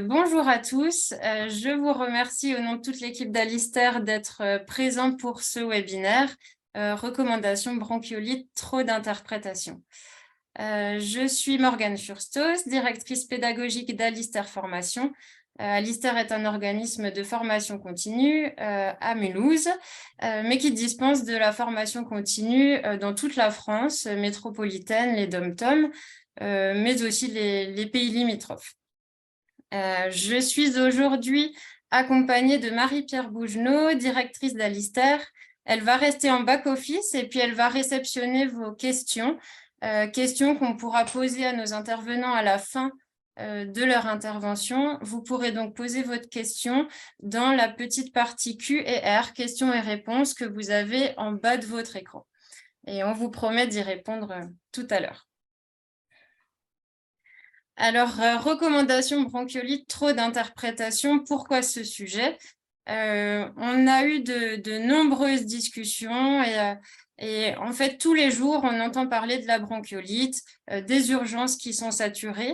Bonjour à tous, je vous remercie au nom de toute l'équipe d'Alister d'être présent pour ce webinaire Recommandations bronchiolite, trop d'interprétation. Je suis Morgane Furstos, directrice pédagogique d'Alister Formation. Alister est un organisme de formation continue à Mulhouse, mais qui dispense de la formation continue dans toute la France métropolitaine, les DOM-TOM, mais aussi les pays limitrophes. Je suis aujourd'hui accompagnée de Marie-Pierre Bougenot, directrice d'Alister. Elle va rester en back-office et puis elle va réceptionner vos questions, questions qu'on pourra poser à nos intervenants à la fin de leur intervention. Vous pourrez donc poser votre question dans la petite partie Q&R, questions et réponses, que vous avez en bas de votre écran. Et on vous promet d'y répondre tout à l'heure. Alors, recommandation bronchiolite, trop d'interprétations. Pourquoi ce sujet? On a eu de nombreuses discussions et en fait, tous les jours, on entend parler de la bronchiolite, des urgences qui sont saturées.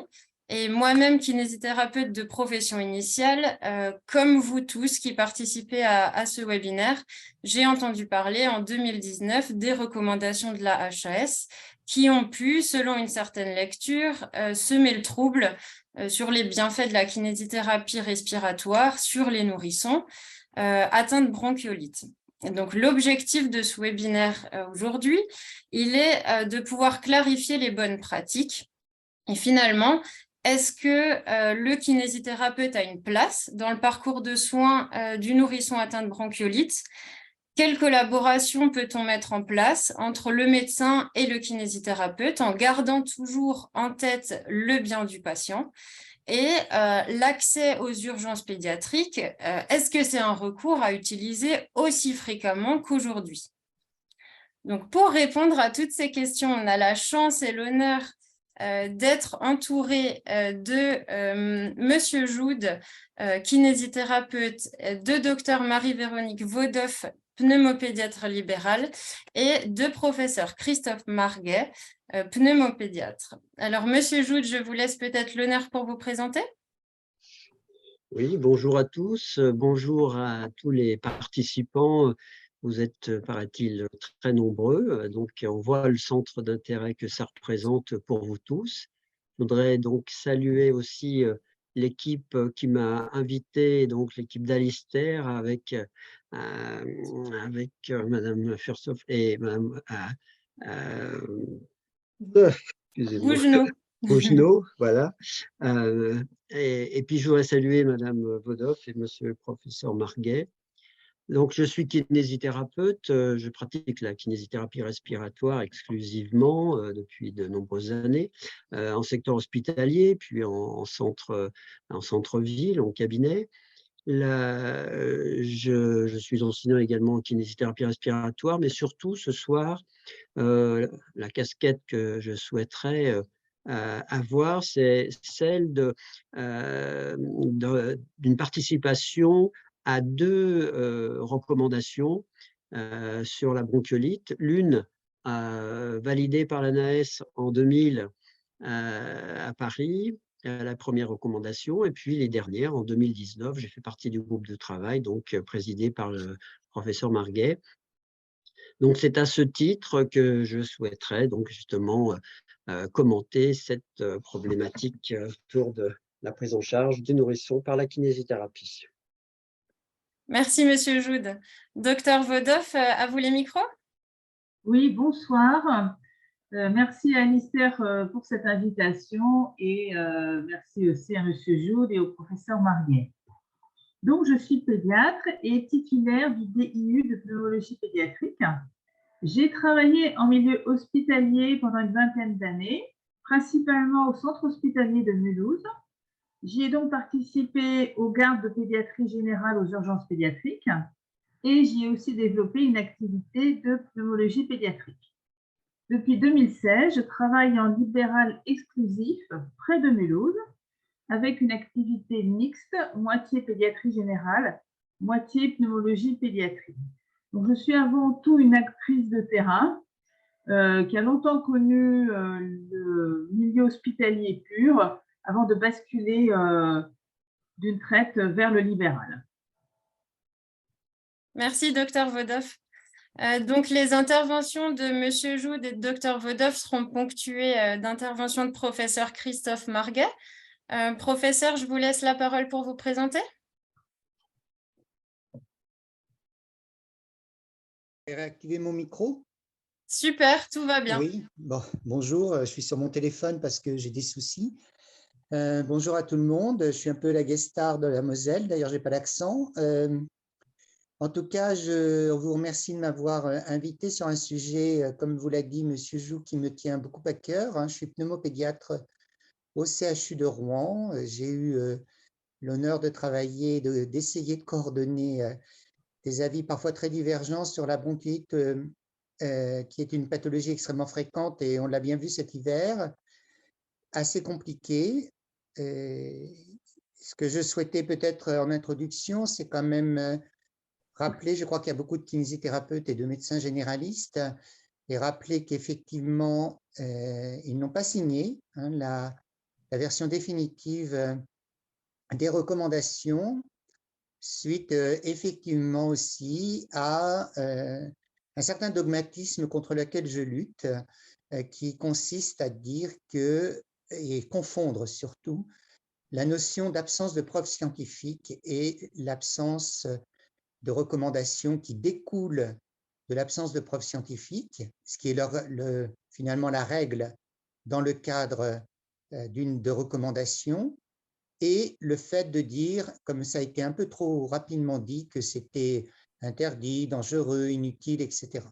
Et moi-même, kinésithérapeute de profession initiale, comme vous tous qui participez à ce webinaire, j'ai entendu parler en 2019 des recommandations de la HAS qui ont pu, selon une certaine lecture, semer le trouble sur les bienfaits de la kinésithérapie respiratoire sur les nourrissons atteints de bronchiolite. Et donc, l'objectif de ce webinaire aujourd'hui, il est de pouvoir clarifier les bonnes pratiques. Et finalement, est-ce que le kinésithérapeute a une place dans le parcours de soins du nourrisson atteint de bronchiolite? Quelle collaboration peut-on mettre en place entre le médecin et le kinésithérapeute en gardant toujours en tête le bien du patient? Et l'accès aux urgences pédiatriques, est-ce que c'est un recours à utiliser aussi fréquemment qu'aujourd'hui? Donc, pour répondre à toutes ces questions, on a la chance et l'honneur d'être entouré de Monsieur Joude, kinésithérapeute, de Dr Marie-Véronique Vaudoff, pneumopédiatre libéral, et de professeur Christophe Marguet, pneumopédiatre. Alors, Monsieur Joude, je vous laisse peut-être l'honneur pour vous présenter. Oui, bonjour à tous, bonjour à tous les participants. Vous êtes, paraît-il, très nombreux, donc on voit le centre d'intérêt que ça représente pour vous tous. Je voudrais donc saluer aussi l'équipe qui m'a invité, donc l'équipe d'Alister avec Madame Fursoff et Madame excusez-moi. Bougenot. Bougenot, voilà. Et puis, je voudrais saluer Madame Vaudoff et Monsieur le professeur Marguet. Donc, je suis kinésithérapeute. Je pratique la kinésithérapie respiratoire exclusivement depuis de nombreuses années, en secteur hospitalier, puis en centre-ville, en cabinet. Je suis enseignant également en kinésithérapie respiratoire, mais surtout ce soir, la casquette que je souhaiterais avoir, c'est celle d'une participation à deux recommandations sur la bronchiolite. L'une validée par l'ANAS en 2000 à Paris, la première recommandation, et puis les dernières en 2019. J'ai fait partie du groupe de travail, donc présidé par le professeur Marguet. Donc, c'est à ce titre que je souhaiterais donc justement commenter cette problématique autour de la prise en charge du nourrisson par la kinésithérapie. Merci, Monsieur Joude. Docteur Vaudoff, à vous les micros. Oui, bonsoir. Merci à Alister pour cette invitation et merci aussi à Monsieur Joude et au professeur Marguet. Donc, je suis pédiatre et titulaire du DIU de pneumologie pédiatrique. J'ai travaillé en milieu hospitalier pendant une vingtaine d'années, principalement au centre hospitalier de Mulhouse. J'y ai donc participé aux gardes de pédiatrie générale aux urgences pédiatriques et j'y ai aussi développé une activité de pneumologie pédiatrique. Depuis 2016, je travaille en libéral exclusif près de Mulhouse avec une activité mixte, moitié pédiatrie générale, moitié pneumologie pédiatrie. Donc, je suis avant tout une actrice de terrain qui a longtemps connu le milieu hospitalier pur avant de basculer d'une traite vers le libéral. Merci, Dr Vodov. Donc, les interventions de M. Joude et de Dr Vodov seront ponctuées d'interventions de professeur Christophe Marguet. Professeur, je vous laisse la parole pour vous présenter. Je vais réactiver mon micro. Super, tout va bien. Oui, bon, bonjour, je suis sur mon téléphone parce que j'ai des soucis. Bonjour à tout le monde, je suis un peu la guest star de la Moselle, d'ailleurs je n'ai pas d'accent. En tout cas, je vous remercie de m'avoir invité sur un sujet, comme vous l'a dit M. Joux, qui me tient beaucoup à cœur. Je suis pneumopédiatre au CHU de Rouen. J'ai eu l'honneur de travailler, d'essayer de coordonner des avis parfois très divergents sur la bronchite, qui est une pathologie extrêmement fréquente et on l'a bien vu cet hiver, assez compliquée. Ce que je souhaitais peut-être en introduction, c'est quand même rappeler, je crois qu'il y a beaucoup de kinésithérapeutes et de médecins généralistes, et rappeler qu'effectivement, ils n'ont pas signé la version définitive des recommandations suite effectivement aussi à un certain dogmatisme contre lequel je lutte, qui consiste à dire que, et confondre surtout, la notion d'absence de preuves scientifiques et l'absence de recommandations qui découlent de l'absence de preuves scientifiques, ce qui est finalement la règle dans le cadre de recommandations, et le fait de dire, comme ça a été un peu trop rapidement dit, que c'était interdit, dangereux, inutile, etc.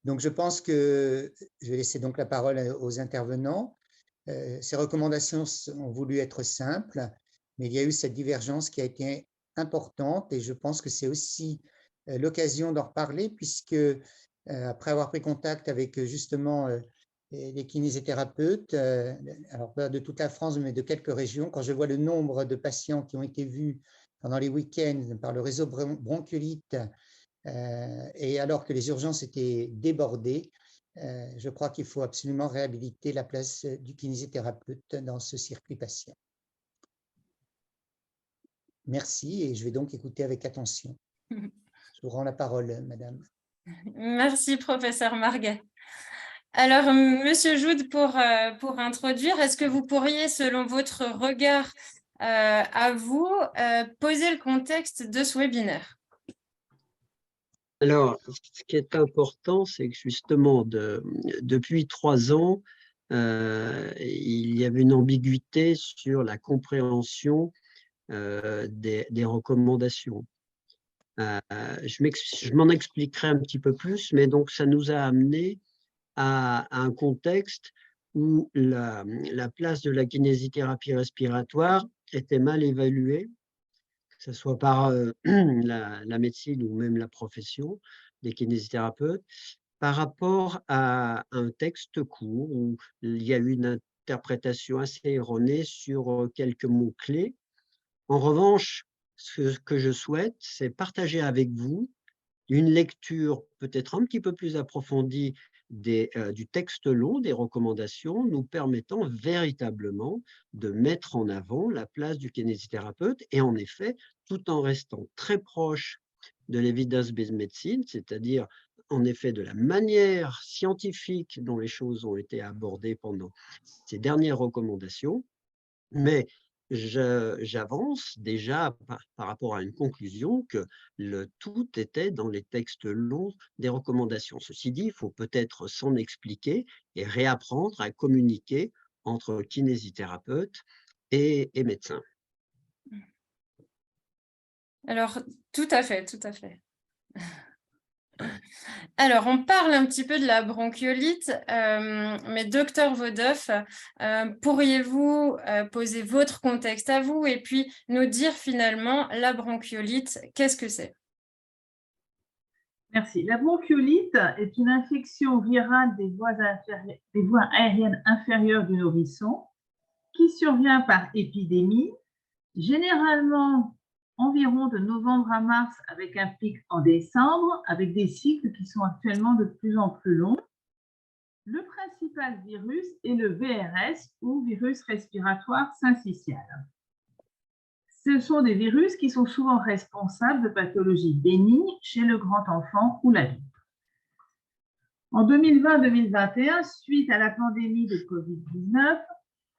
Donc, je pense que je vais laisser donc la parole aux intervenants. Ces recommandations ont voulu être simples, mais il y a eu cette divergence qui a été importante et je pense que c'est aussi l'occasion d'en reparler puisque après avoir pris contact avec justement les kinésithérapeutes, alors pas de toute la France, mais de quelques régions, quand je vois le nombre de patients qui ont été vus pendant les week-ends par le réseau bronchiolite, et alors que les urgences étaient débordées, je crois qu'il faut absolument réhabiliter la place du kinésithérapeute dans ce circuit patient. Merci, et je vais donc écouter avec attention. Je vous rends la parole, madame. Merci, professeur Marguet. Alors, Monsieur Joude, pour introduire, est-ce que vous pourriez, selon votre regard à vous, poser le contexte de ce webinaire? Alors, ce qui est important, c'est que justement, depuis 3 ans, il y avait une ambiguïté sur la compréhension des recommandations. Je m'en expliquerai un petit peu plus, mais donc ça nous a amené à un contexte où la place de la kinésithérapie respiratoire était mal évaluée, que ce soit par la médecine ou même la profession des kinésithérapeutes, par rapport à un texte court où il y a eu une interprétation assez erronée sur quelques mots-clés. En revanche, ce que je souhaite, c'est partager avec vous une lecture peut-être un petit peu plus approfondie du texte long, des recommandations, nous permettant véritablement de mettre en avant la place du kinésithérapeute et en effet, tout en restant très proche de l'evidence-based medicine, c'est-à-dire en effet de la manière scientifique dont les choses ont été abordées pendant ces dernières recommandations, mais j'avance déjà par rapport à une conclusion que le tout était dans les textes longs des recommandations. Ceci dit, il faut peut-être s'en expliquer et réapprendre à communiquer entre kinésithérapeutes et médecins. Alors, tout à fait, tout à fait. Alors, on parle un petit peu de la bronchiolite, mais docteur Vodov, pourriez-vous poser votre contexte à vous et puis nous dire finalement la bronchiolite, qu'est-ce que c'est? Merci. La bronchiolite est une infection virale des voies aériennes inférieures du nourrisson qui survient par épidémie, généralement environ de novembre à mars avec un pic en décembre, avec des cycles qui sont actuellement de plus en plus longs. Le principal virus est le VRS ou virus respiratoire syncytial. Ce sont des virus qui sont souvent responsables de pathologies bénignes chez le grand enfant ou l'adulte. En 2020-2021, suite à la pandémie de Covid-19,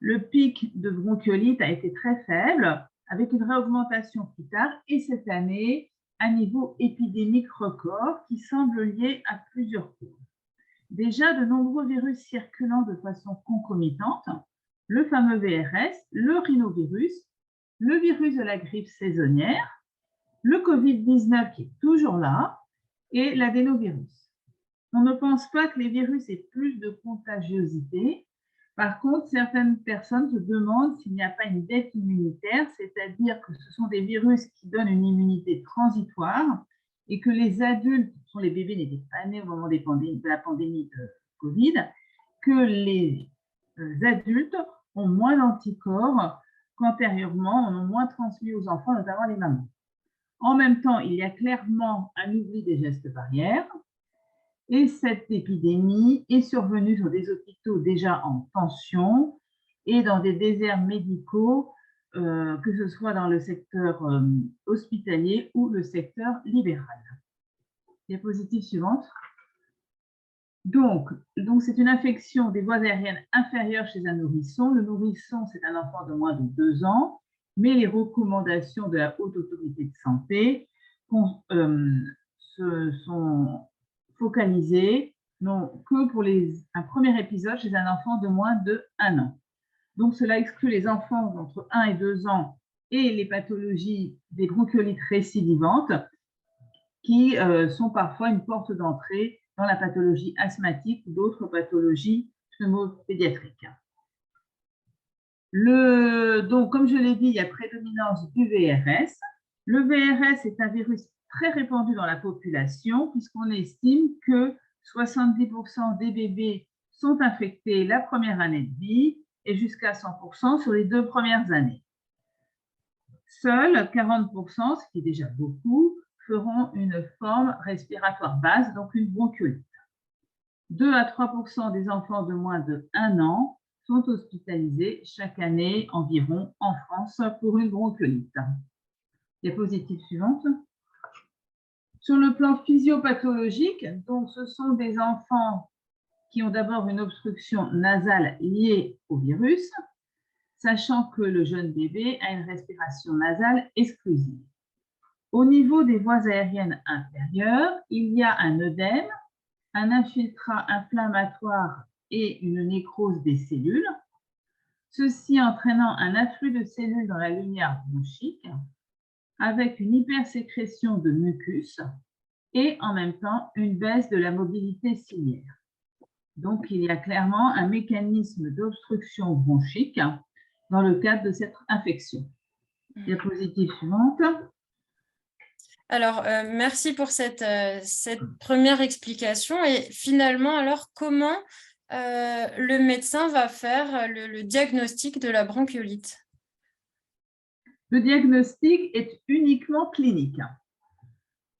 le pic de bronchiolite a été très faible, avec une réaugmentation plus tard, et cette année, un niveau épidémique record qui semble lié à plusieurs causes. Déjà, de nombreux virus circulant de façon concomitante, le fameux VRS, le rhinovirus, le virus de la grippe saisonnière, le Covid-19 qui est toujours là, et l'adénovirus. On ne pense pas que les virus aient plus de contagiosité. Par contre, certaines personnes se demandent s'il n'y a pas une dette immunitaire, c'est-à-dire que ce sont des virus qui donnent une immunité transitoire et que les adultes, ce sont les bébés n'étaient pas nés au moment de la pandémie de Covid, que les adultes ont moins d'anticorps qu'antérieurement, on a moins transmis aux enfants, notamment les mamans. En même temps, il y a clairement un oubli des gestes barrières. Et cette épidémie est survenue sur des hôpitaux déjà en tension et dans des déserts médicaux, que ce soit dans le secteur hospitalier ou le secteur libéral. Diapositive suivante. Donc c'est une infection des voies aériennes inférieures chez un nourrisson. Le nourrisson, c'est un enfant de moins de 2 ans, mais les recommandations de la Haute Autorité de Santé se sont focalisées non que pour un premier épisode chez un enfant de moins de 1 an. Donc, cela exclut les enfants d'entre 1 et 2 ans et les pathologies des bronchiolites récidivantes qui sont parfois une porte d'entrée dans la pathologie asthmatique ou d'autres pathologies pneumopédiatriques. Donc, comme je l'ai dit, il y a prédominance du VRS. Le VRS est un virus très répandu dans la population puisqu'on estime que 70% des bébés sont infectés la première année de vie et jusqu'à 100% sur les 2 premières années. Seuls 40%, ce qui est déjà beaucoup, feront une forme respiratoire basse, donc une bronchiolite. 2 à 3% des enfants de moins de 1 an sont hospitalisés chaque année environ en France pour une bronchiolite. Diapositive suivante. Sur le plan physiopathologique, donc ce sont des enfants qui ont d'abord une obstruction nasale liée au virus, sachant que le jeune bébé a une respiration nasale exclusive. Au niveau des voies aériennes inférieures, il y a un œdème, un infiltrat inflammatoire et une nécrose des cellules, ceci entraînant un afflux de cellules dans la lumière bronchique, avec une hypersécrétion de mucus et en même temps une baisse de la mobilité ciliaire. Donc, il y a clairement un mécanisme d'obstruction bronchique dans le cadre de cette infection. Diapositive suivante. Alors, merci pour cette première explication. Et finalement, alors, comment le médecin va faire le diagnostic de la bronchiolite? Le diagnostic est uniquement clinique.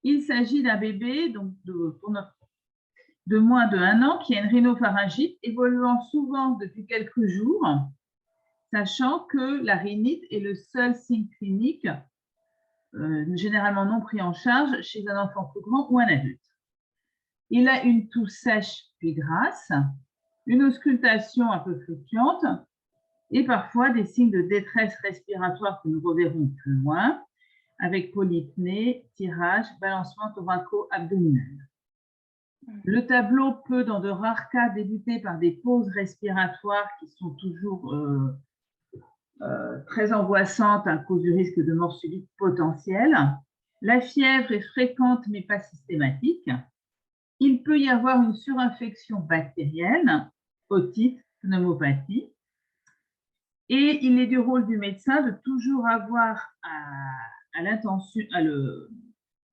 Il s'agit d'un bébé donc de moins de 1 an qui a une rhinopharyngite évoluant souvent depuis quelques jours, sachant que la rhinite est le seul signe clinique généralement non pris en charge chez un enfant plus grand ou un adulte. Il a une toux sèche puis grasse, une auscultation un peu fluctuante et parfois des signes de détresse respiratoire que nous reverrons plus loin, avec polypnée, tirage, balancement thoraco-abdominal. Le tableau peut, dans de rares cas, débuter par des pauses respiratoires qui sont toujours très angoissantes à cause du risque de mort subite potentielle. La fièvre est fréquente mais pas systématique. Il peut y avoir une surinfection bactérienne, otite, pneumopathie. Et il est du rôle du médecin de toujours avoir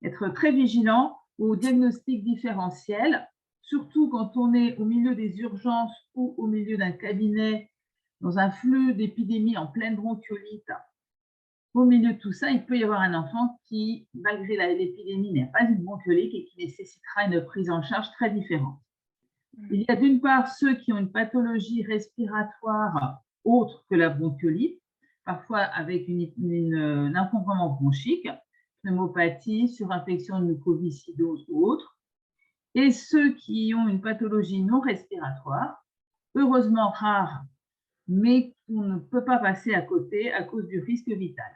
être très vigilant au diagnostic différentiel, surtout quand on est au milieu des urgences ou au milieu d'un cabinet dans un flux d'épidémie en pleine bronchiolite. Au milieu de tout ça, il peut y avoir un enfant qui, malgré l'épidémie, n'a pas une bronchiolite et qui nécessitera une prise en charge très différente. Il y a d'une part ceux qui ont une pathologie respiratoire autre que la bronchiolite, parfois avec un encombrement bronchique, pneumopathie, surinfection de mucoviscidose ou autre, et ceux qui ont une pathologie non respiratoire, heureusement rare, mais qu'on ne peut pas passer à côté à cause du risque vital.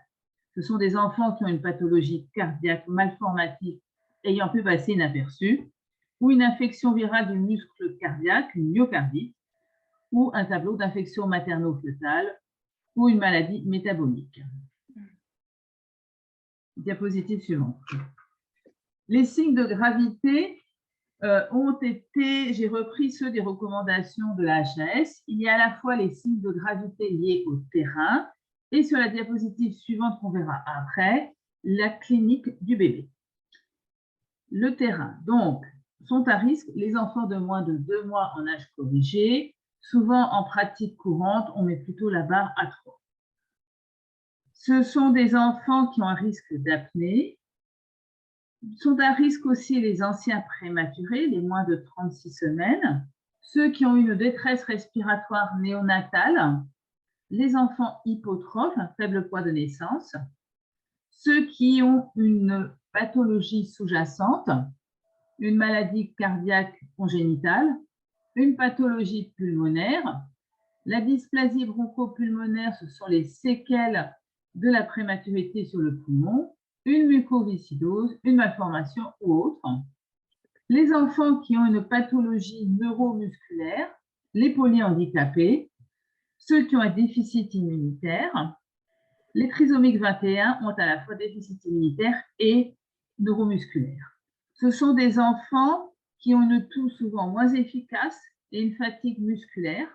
Ce sont des enfants qui ont une pathologie cardiaque malformative ayant pu passer inaperçue, ou une infection virale du muscle cardiaque, une myocardite, ou un tableau d'infection materno-fœtale, ou une maladie métabolique. Diapositive suivante. Les signes de gravité ont été, j'ai repris ceux des recommandations de la HAS. Il y a à la fois les signes de gravité liés au terrain et sur la diapositive suivante qu'on verra après, la clinique du bébé. Le terrain, donc, sont à risque les enfants de moins de 2 mois en âge corrigé. Souvent, en pratique courante, on met plutôt la barre à 3. Ce sont des enfants qui ont un risque d'apnée. Sont à risque aussi les anciens prématurés, les moins de 36 semaines, ceux qui ont une détresse respiratoire néonatale, les enfants hypotrophes, un faible poids de naissance, ceux qui ont une pathologie sous-jacente, une maladie cardiaque congénitale, une pathologie pulmonaire. La dysplasie bronchopulmonaire, ce sont les séquelles de la prématurité sur le poumon, une mucoviscidose, une malformation ou autre. Les enfants qui ont une pathologie neuromusculaire, les polyhandicapés, ceux qui ont un déficit immunitaire. Les trisomiques 21 ont à la fois déficit immunitaire et neuromusculaire. Ce sont des enfants qui ont une toux souvent moins efficace et une fatigue musculaire.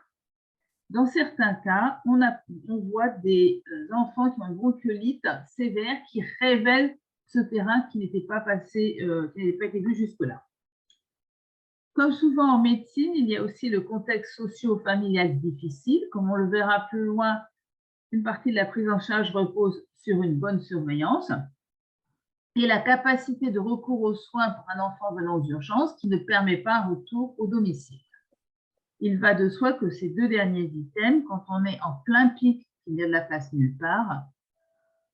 Dans certains cas, on voit des enfants qui ont une bronchiolite sévère qui révèlent ce terrain qui n'était pas passé, qui n'avait pas été vu jusque-là. Comme souvent en médecine, il y a aussi le contexte socio-familial difficile. Comme on le verra plus loin, une partie de la prise en charge repose sur une bonne surveillance et la capacité de recours aux soins pour un enfant venant aux urgences qui ne permet pas un retour au domicile. Il va de soi que ces deux derniers items, quand on est en plein pic, qu'il y a de la place nulle part,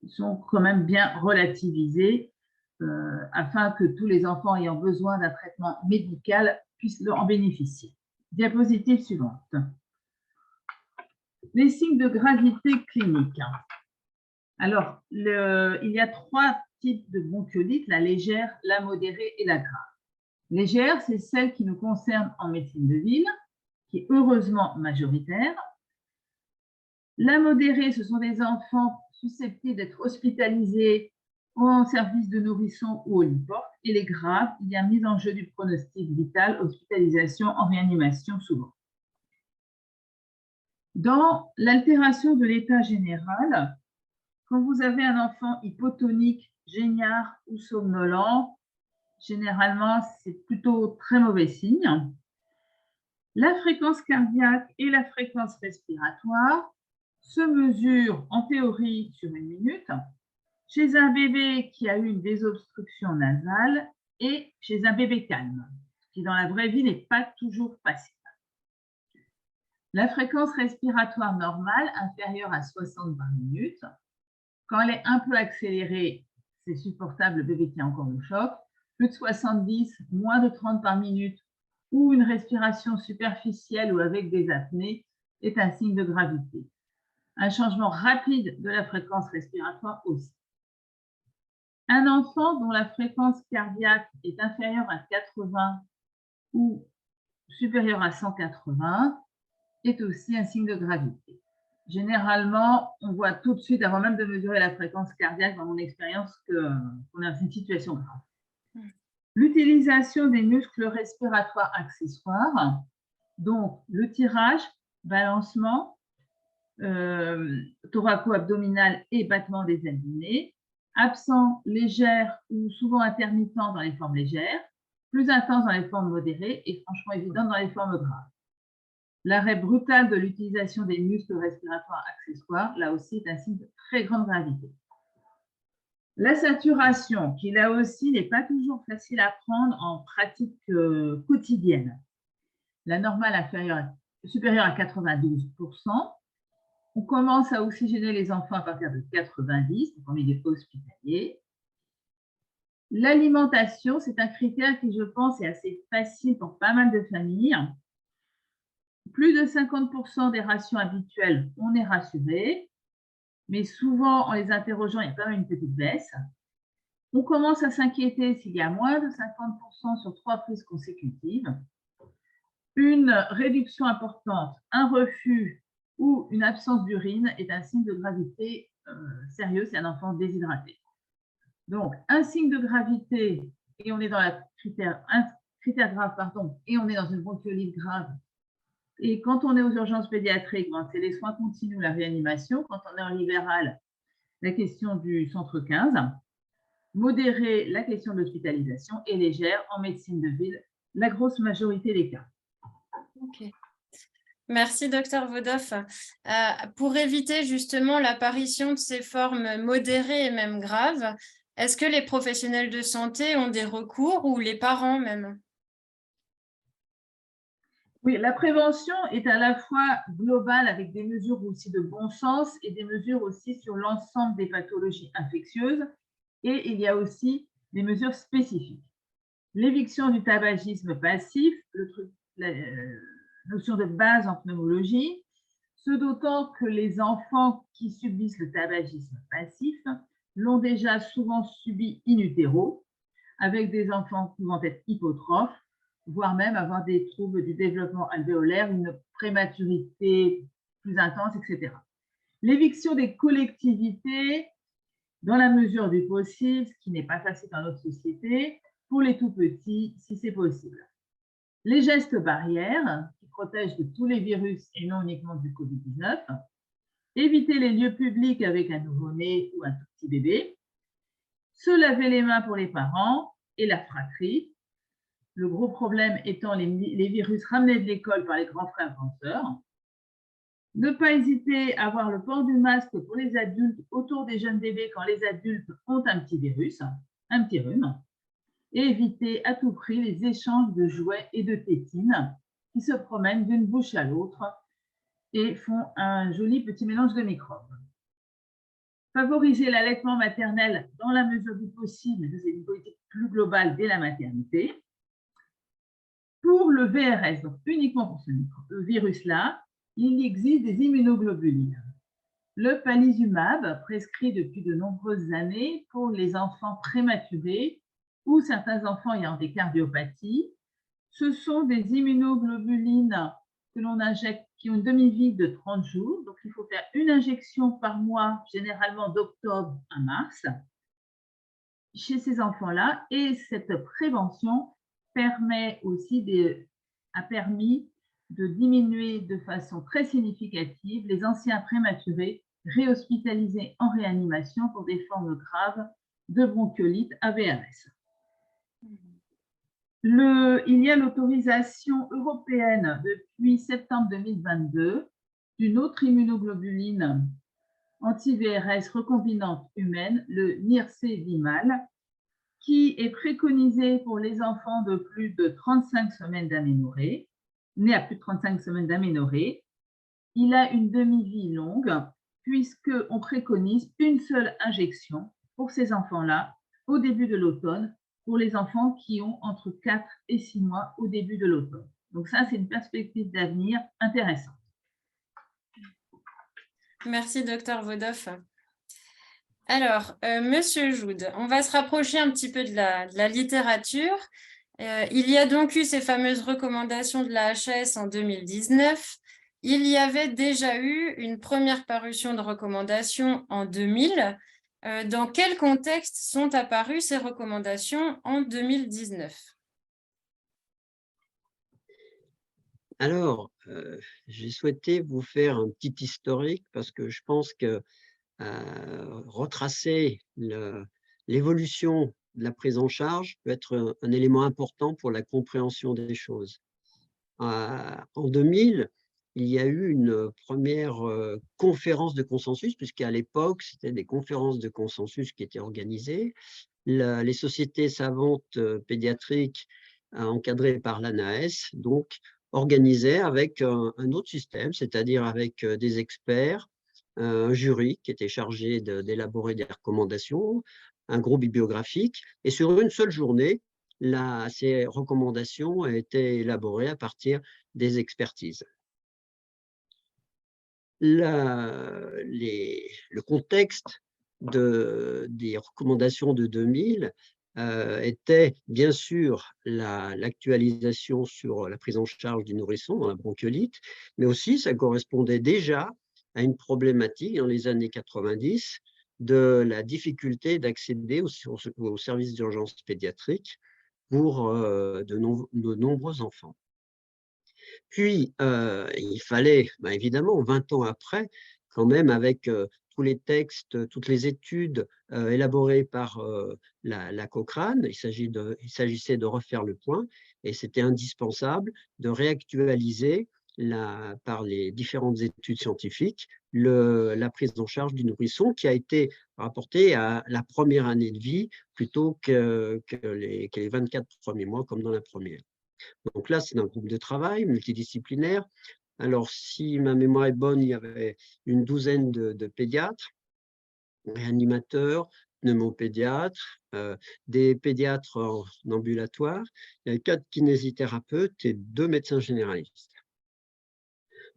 sont quand même bien relativisés afin que tous les enfants ayant besoin d'un traitement médical puissent en bénéficier. Diapositive suivante. Les signes de gravité clinique. Alors, il y a 3 types de bronchiolite, la légère, la modérée et la grave. Légère, c'est celle qui nous concerne en médecine de ville, qui est heureusement majoritaire. La modérée, ce sont des enfants susceptibles d'être hospitalisés en service de nourrisson ou au lit-porte. Et les graves, il y a mise en jeu du pronostic vital, hospitalisation en réanimation souvent. Dans l'altération de l'état général, quand vous avez un enfant hypotonique, geignard ou somnolent, généralement, c'est plutôt très mauvais signe. La fréquence cardiaque et la fréquence respiratoire se mesurent en théorie sur 1 minute chez un bébé qui a eu une désobstruction nasale et chez un bébé calme, ce qui dans la vraie vie n'est pas toujours facile. La fréquence respiratoire normale inférieure à 60 par minute. Quand elle est un peu accélérée, c'est supportable, le bébé tient encore le choc. Plus de 70, moins de 30 par minute, ou une respiration superficielle ou avec des apnées est un signe de gravité. Un changement rapide de la fréquence respiratoire aussi. Un enfant dont la fréquence cardiaque est inférieure à 80 ou supérieure à 180 est aussi un signe de gravité. Généralement, on voit tout de suite, avant même de mesurer la fréquence cardiaque, dans mon expérience, qu'on est dans une situation grave. L'utilisation des muscles respiratoires accessoires, donc le tirage, balancement, thoraco-abdominal et battement des ailes du nez, absent, légère ou souvent intermittent dans les formes légères, plus intense dans les formes modérées et franchement évident dans les formes graves. L'arrêt brutal de l'utilisation des muscles respiratoires accessoires, là aussi, est un signe de très grande gravité. La saturation, qui là aussi n'est pas toujours facile à prendre en pratique quotidienne. La normale supérieure à 92%, On commence à oxygéner les enfants à partir de 90, donc en milieu hospitalier. L'alimentation, c'est un critère qui, je pense, est assez facile pour pas mal de familles. Plus de 50% des rations habituelles, on est rassuré, mais souvent, en les interrogeant, il y a quand même une petite baisse. On commence à s'inquiéter s'il y a moins de 50% sur 3 prises consécutives. Une réduction importante, un refus ou une absence d'urine est un signe de gravité sérieux, c'est un enfant déshydraté. Donc, un signe de gravité, et on est dans un critère grave, pardon, et on est dans une bronchiolite grave. Et quand on est aux urgences pédiatriques, c'est les soins continus, la réanimation. Quand on est en libéral, la question du centre 15. Modérée, la question de l'hospitalisation, et légère, en médecine de ville, la grosse majorité des cas. Ok. Merci, Dr Vodov. Pour éviter justement l'apparition de ces formes modérées et même graves, est-ce que les professionnels de santé ont des recours ou les parents même? Oui, la prévention est à la fois globale avec des mesures aussi de bon sens et des mesures aussi sur l'ensemble des pathologies infectieuses. Et il y a aussi des mesures spécifiques. L'éviction du tabagisme passif, la notion de base en pneumologie, ce d'autant que les enfants qui subissent le tabagisme passif l'ont déjà souvent subi in utero, avec des enfants pouvant être hypotrophes, voire même avoir des troubles du développement alvéolaire, une prématurité plus intense, etc. L'éviction des collectivités, dans la mesure du possible, ce qui n'est pas facile dans notre société, pour les tout petits, si c'est possible. Les gestes barrières, qui protègent de tous les virus et non uniquement du Covid-19, éviter les lieux publics avec un nouveau-né ou un tout petit bébé, se laver les mains pour les parents et la fratrie, le gros problème étant les virus ramenés de l'école par les grands frères et grandes sœurs. Ne pas hésiter à avoir le port du masque pour les adultes autour des jeunes bébés quand les adultes ont un petit virus, un petit rhume. Et éviter à tout prix les échanges de jouets et de tétines qui se promènent d'une bouche à l'autre et font un joli petit mélange de microbes. Favoriser l'allaitement maternel dans la mesure du possible, c'est une politique plus globale dès la maternité. Pour le VRS, donc uniquement pour ce virus-là, il existe des immunoglobulines. Le palivizumab, prescrit depuis de nombreuses années pour les enfants prématurés ou certains enfants ayant des cardiopathies, ce sont des immunoglobulines que l'on injecte qui ont une demi-vie de 30 jours. Donc, il faut faire une injection par mois, généralement d'octobre à mars, chez ces enfants-là. Et cette prévention a permis de diminuer de façon très significative les anciens prématurés réhospitalisés en réanimation pour des formes graves de bronchiolite à VRS. Il y a l'autorisation européenne depuis septembre 2022 d'une autre immunoglobuline anti-VRS recombinante humaine, le NIRC-VIMAL, qui est préconisé pour les enfants de plus de 35 semaines d'aménorrhée, nés à plus de 35 semaines d'aménorrhée. Il a une demi-vie longue puisqu'on préconise une seule injection pour ces enfants-là au début de l'automne, pour les enfants qui ont entre 4 et 6 mois au début de l'automne. Donc ça, c'est une perspective d'avenir intéressante. Merci, Dr Vodov. Alors, Monsieur Joude, on va se rapprocher un petit peu de la littérature. Il y a donc eu ces fameuses recommandations de la HAS en 2019. Il y avait déjà eu une première parution de recommandations en 2000. Dans quel contexte sont apparues ces recommandations en 2019? Alors, j'ai souhaité vous faire un petit historique parce que je pense que retracer l'évolution de la prise en charge peut être un élément important pour la compréhension des choses. En 2000, il y a eu une première conférence de consensus, puisqu'à l'époque, c'était des conférences de consensus qui étaient organisées. Les sociétés savantes pédiatriques encadrées par l'ANAS, donc, organisaient avec un autre système, c'est-à-dire avec des experts un jury qui était chargé d'élaborer des recommandations, un gros bibliographique, et sur une seule journée, ces recommandations étaient élaborées à partir des expertises. Le contexte des recommandations de 2000 était bien sûr l'actualisation sur la prise en charge du nourrisson dans la bronchiolite, mais aussi ça correspondait déjà à une problématique dans les années 90 de la difficulté d'accéder aux services d'urgence pédiatrique pour de nombreux enfants. Puis, il fallait, évidemment, 20 ans après, quand même, avec tous les textes, toutes les études élaborées par la Cochrane, il s'agissait de refaire le point, et c'était indispensable de réactualiser, par les différentes études scientifiques, la prise en charge du nourrisson qui a été rapportée à la première année de vie plutôt que les 24 premiers mois comme dans la première. Donc là, c'est un groupe de travail multidisciplinaire. Alors, si ma mémoire est bonne, il y avait une douzaine de pédiatres, réanimateurs, pneumopédiatres, des pédiatres en ambulatoire, il y avait 4 kinésithérapeutes et 2 médecins généralistes.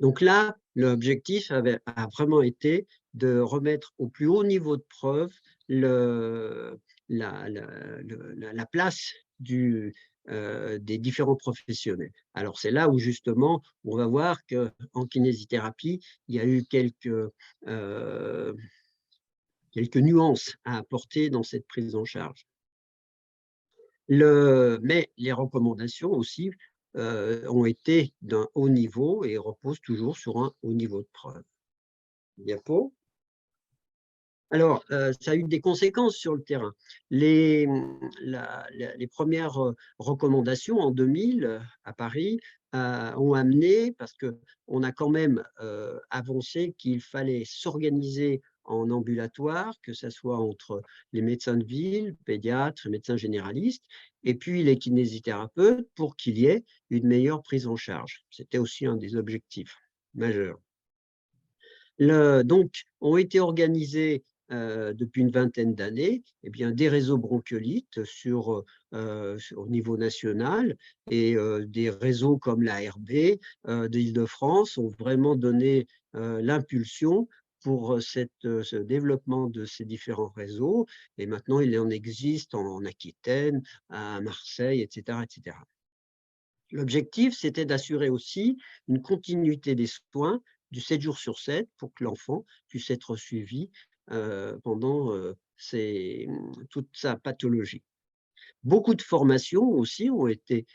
Donc là, l'objectif a vraiment été de remettre au plus haut niveau de preuve la place des différents professionnels. Alors, c'est là où, justement, on va voir qu'en kinésithérapie, il y a eu quelques nuances à apporter dans cette prise en charge. Mais les recommandations aussi ont été d'un haut niveau et reposent toujours sur un haut niveau de preuve. Diapo. Alors, ça a eu des conséquences sur le terrain. Les premières recommandations en 2000 à Paris ont amené, parce qu'on a quand même avancé qu'il fallait s'organiser en ambulatoire, que ce soit entre les médecins de ville, pédiatres, médecins généralistes, et puis les kinésithérapeutes pour qu'il y ait une meilleure prise en charge. C'était aussi un des objectifs majeurs. Donc, ont été organisés depuis une vingtaine d'années des réseaux bronchiolites au niveau national, et des réseaux comme l'ARB d'Île-de-France ont vraiment donné l'impulsion pour ce développement de ces différents réseaux. Et maintenant, il en existe en Aquitaine, à Marseille, etc., etc. L'objectif, c'était d'assurer aussi une continuité des soins du 7 jours sur 7 pour que l'enfant puisse être suivi pendant toute sa pathologie. Beaucoup de formations aussi ont été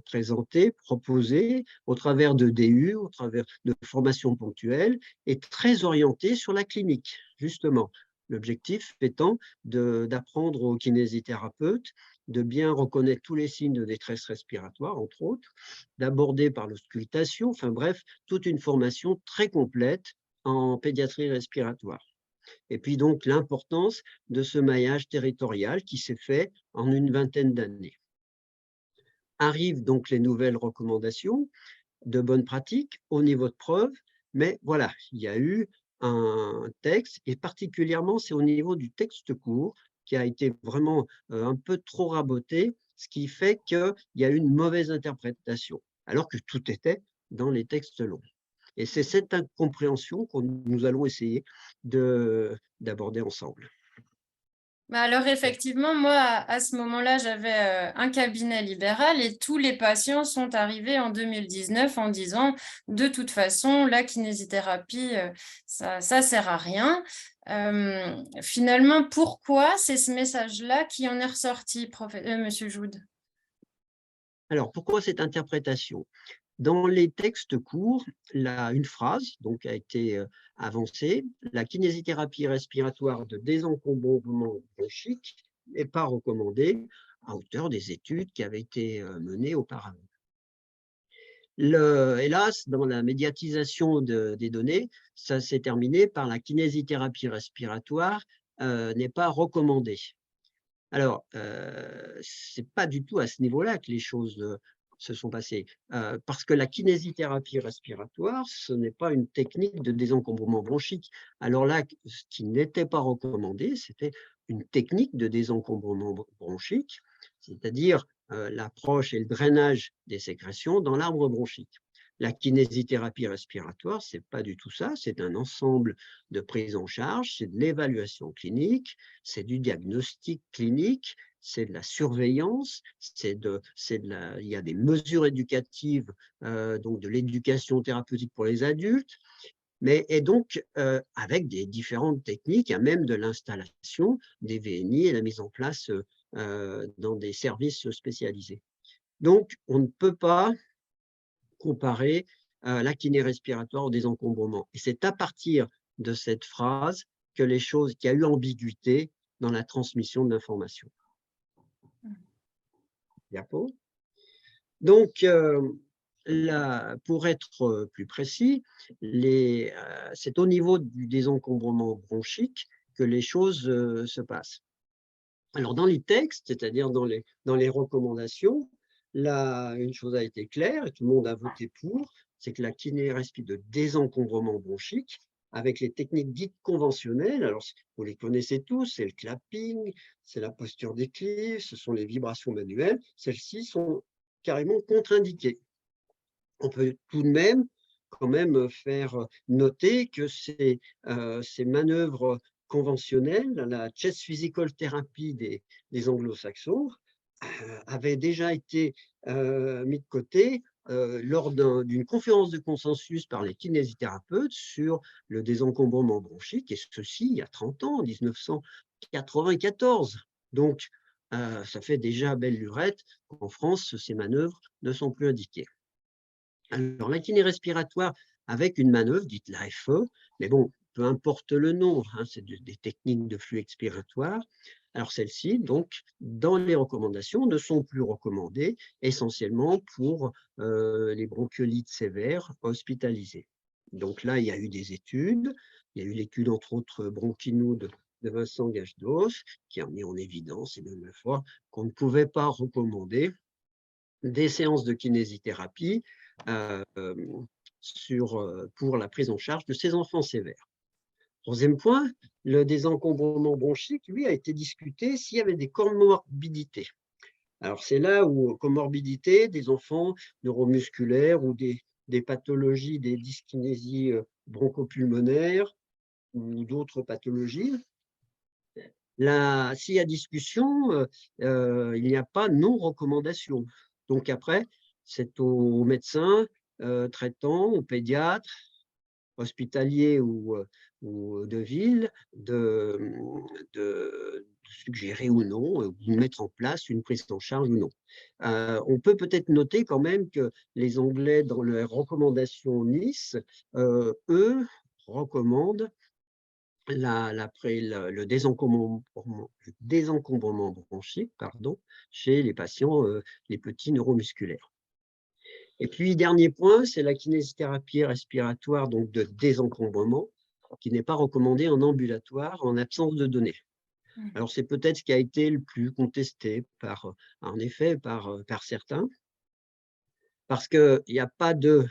présentées, proposées au travers de DU, au travers de formations ponctuelles et très orientées sur la clinique, justement. L'objectif étant d'apprendre aux kinésithérapeutes de bien reconnaître tous les signes de détresse respiratoire, entre autres, d'aborder par l'auscultation, enfin bref, toute une formation très complète en pédiatrie respiratoire. Et puis donc l'importance de ce maillage territorial qui s'est fait en une vingtaine d'années. Arrivent donc les nouvelles recommandations de bonnes pratiques au niveau de preuve, mais voilà, il y a eu un texte, et particulièrement c'est au niveau du texte court qui a été vraiment un peu trop raboté, ce qui fait qu'il y a eu une mauvaise interprétation, alors que tout était dans les textes longs. Et c'est cette incompréhension que nous allons essayer d'aborder ensemble. Alors effectivement, moi, à ce moment-là, j'avais un cabinet libéral et tous les patients sont arrivés en 2019 en disant de toute façon, la kinésithérapie, ça sert à rien. Finalement, pourquoi c'est ce message-là qui en est ressorti, Monsieur Joude? Alors, pourquoi cette interprétation? Dans les textes courts, une phrase donc, a été avancée: la kinésithérapie respiratoire de désencombrement bronchique n'est pas recommandée à hauteur des études qui avaient été menées auparavant. Hélas, dans la médiatisation des données, ça s'est terminé par la kinésithérapie respiratoire n'est pas recommandée. Alors, ce n'est pas du tout à ce niveau-là que les choses se sont passées. Parce que la kinésithérapie respiratoire, ce n'est pas une technique de désencombrement bronchique. Alors là, ce qui n'était pas recommandé, c'était une technique de désencombrement bronchique, c'est-à-dire l'approche et le drainage des sécrétions dans l'arbre bronchique. La kinésithérapie respiratoire, ce n'est pas du tout ça, c'est un ensemble de prise en charge, c'est de l'évaluation clinique, c'est du diagnostic clinique, c'est de la surveillance, il y a des mesures éducatives, donc de l'éducation thérapeutique pour les adultes, et donc avec des différentes techniques, il y a même de l'installation des VNI et la mise en place dans des services spécialisés. Donc, on ne peut pas comparer la kiné respiratoire au désencombrement. Et c'est à partir de cette phrase qu'il y a eu ambiguïté dans la transmission de l'information. Diapo. Donc, pour être plus précis, c'est au niveau du désencombrement bronchique que les choses se passent. Alors, dans les textes, c'est-à-dire dans les recommandations, là, une chose a été claire et tout le monde a voté pour, c'est que la kiné respiratoire de désencombrement bronchique, avec les techniques dites conventionnelles, alors vous les connaissez tous, c'est le clapping, c'est la posture d'équilibre, ce sont les vibrations manuelles, celles-ci sont carrément contre-indiquées. On peut tout de même quand même faire noter que ces manœuvres conventionnelles, la chest physical therapy des anglo-saxons, avaient déjà été mis de côté lors d'une conférence de consensus par les kinésithérapeutes sur le désencombrement bronchique, et ceci il y a 30 ans, en 1994. Donc, ça fait déjà belle lurette qu'en France, ces manœuvres ne sont plus indiquées. Alors, la kiné respiratoire avec une manœuvre dite l'AFE, mais bon, peu importe le nom, hein, c'est des techniques de flux expiratoire. Alors, celles-ci, donc, dans les recommandations, ne sont plus recommandées essentiellement pour les bronchiolites sévères hospitalisées. Donc là, il y a eu des études. Il y a eu l'étude, entre autres, Bronchinou de Vincent Gajdos, qui a mis en évidence, et même fois, qu'on ne pouvait pas recommander des séances de kinésithérapie pour la prise en charge de ces enfants sévères. Troisième point, le désencombrement bronchique, lui, a été discuté s'il y avait des comorbidités. Alors, c'est là où, comorbidité, des enfants neuromusculaires ou des pathologies, des dyskinésies bronchopulmonaires ou d'autres pathologies. S'il y a discussion, il n'y a pas non-recommandation. Donc après, c'est aux médecins traitants, aux pédiatres, hospitaliers ou de ville, de suggérer ou non, de mettre en place une prise en charge ou non. On peut peut-être noter quand même que les Anglais, dans leurs recommandations Nice, eux, recommandent le désencombrement bronchique chez les patients, les petits neuromusculaires. Et puis, dernier point, c'est la kinésithérapie respiratoire donc de désencombrement, qui n'est pas recommandée en ambulatoire en absence de données. Alors, c'est peut-être ce qui a été le plus contesté en effet, par certains, parce qu'il n'y a pas de